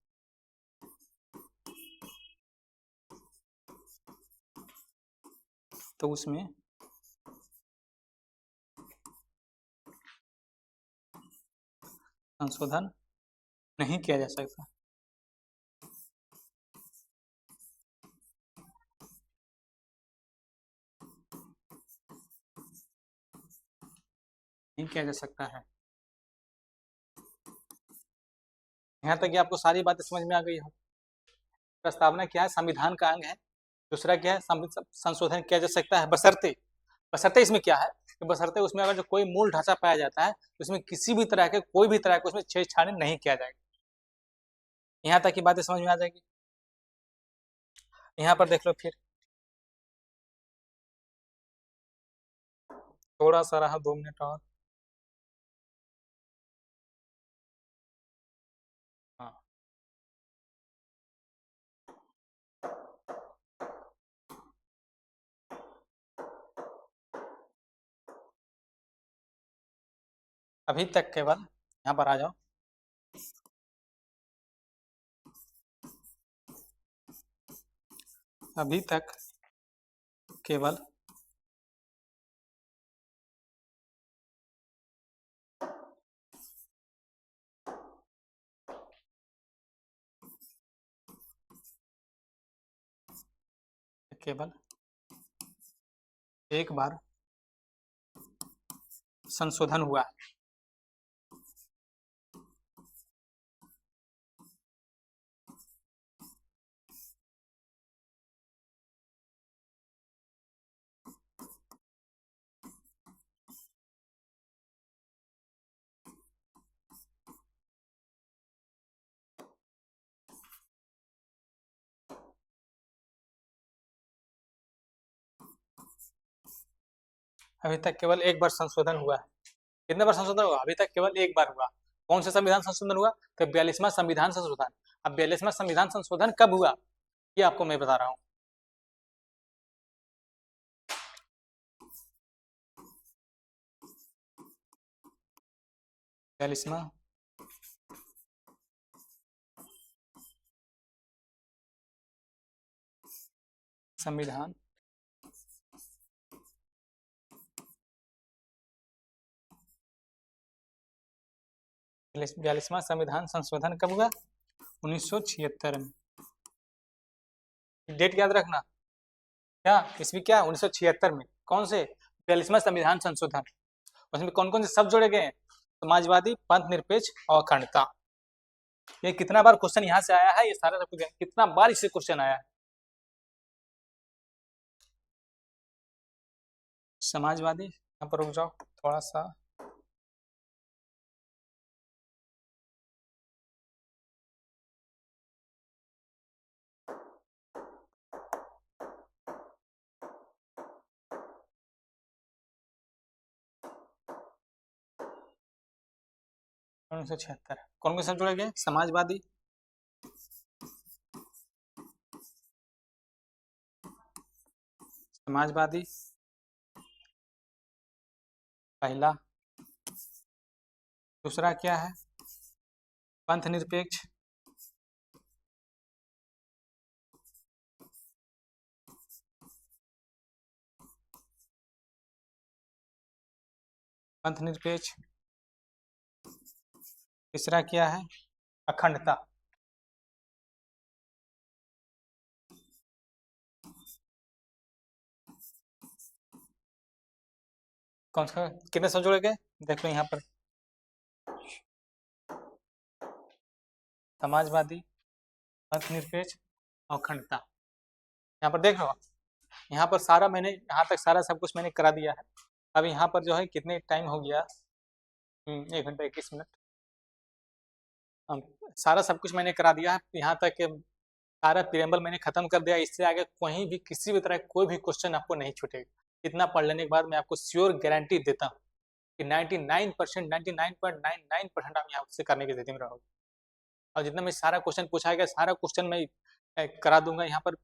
Speaker 1: तो उसमें संशोधन नहीं किया जा सकता। नहीं किया जा सकता है। यहाँ तक कि आपको सारी बातें समझ में आ गई हो। प्रस्तावना क्या है, संविधान का अंग है। दूसरा क्या है, संशोधन किया जा सकता है बशर्ते, बशर्ते इसमें क्या है कि बशर्ते उसमें अगर जो कोई मूल ढांचा पाया जाता है तो उसमें किसी भी तरह के कोई भी तरह के उसमें छेड़छाड़ नहीं किया जाएगा। यहाँ तक की बातें समझ में आ जाएगी। यहाँ पर देख लो फिर, थोड़ा सा रहा 2 मिनट और। हाँ, अभी तक केवल यहाँ पर आ जाओ। अभी तक केवल केवल एक बार संशोधन हुआ है। अभी तक केवल एक बार संशोधन हुआ है। कितने बार संशोधन हुआ, अभी तक केवल एक बार हुआ। कौन सा संविधान संशोधन हुआ, तो 42वां संविधान संशोधन। अब 42वां संविधान संशोधन कब हुआ ये आपको मैं बता रहा हूँ। 42वां संविधान 42वां संविधान संशोधन कब हुआ, 1976 में। डेट याद रखना, क्या इसमें क्या 1976 में कौन से 42वां संविधान संशोधन। उसमें कौन कौन से शब्द जोड़े गए हैं, समाजवादी, पंथ निरपेक्ष और अखंडता। ये कितना बार क्वेश्चन यहाँ से आया है, ये सारा सब कुछ कितना बार इससे क्वेश्चन आया है। समाजवादी, यहाँ पर रुक जाओ थोड़ा सा। 1976। कौन कौन सा जुड़ेंगे? समाजवादी, समाजवादी पहला। दूसरा क्या है? पंथ निरपेक्ष, पंथ निरपेक्ष। तीसरा क्या है? अखंडता। कौन सा? कितने सब जुड़े गए? देख लो यहाँ पर, समाजवादी, पंथ निरपेक्ष, अखंडता। यहाँ पर देख लो, यहाँ पर सारा मैंने यहाँ तक सारा सब कुछ मैंने करा दिया है। अब यहाँ पर जो है कितने टाइम हो गया? 1 घंटा 21 मिनट। सारा सब कुछ मैंने करा दिया है यहाँ तक के, सारा प्रियम्बल मैंने खत्म कर दिया। इससे आगे कहीं भी किसी भी तरह कोई भी क्वेश्चन आपको नहीं छूटेगा। इतना पढ़ लेने के बाद मैं आपको श्योर गारंटी देता हूँ कि 99%, 99.99% आप यहाँ से करने की स्थिति में रहोगे। और जितना मैं सारा क्वेश्चन पूछा गया सारा क्वेश्चन मैं करा दूंगा यहाँ पर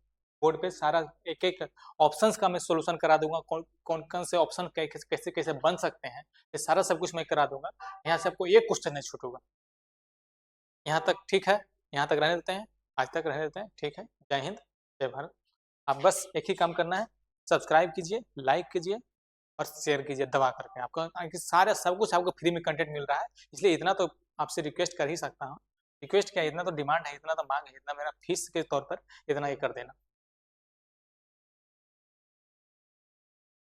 Speaker 1: बोर्ड पे। सारा एक एक ऑप्शंस का मैं सोल्यूशन करा दूंगा, कौन कौन से ऑप्शन कैसे कैसे बन सकते हैं, ये सारा सब कुछ मैं करा दूंगा। यहाँ से आपको एक क्वेश्चन नहीं छूटूगा। यहाँ तक ठीक है? यहाँ तक रहने देते हैं, आज तक रहने देते हैं, ठीक है। जय हिंद, जय भारत। आप बस एक ही काम करना है, सब्सक्राइब कीजिए, लाइक कीजिए और शेयर कीजिए दबा करके। आपको सारा सब कुछ आपको फ्री में कंटेंट मिल रहा है, इसलिए इतना तो आपसे रिक्वेस्ट कर ही सकता हूँ। रिक्वेस्ट क्या, इतना तो डिमांड है, इतना तो मांग है, इतना मेरा फीस के तौर पर इतना ही कर देना।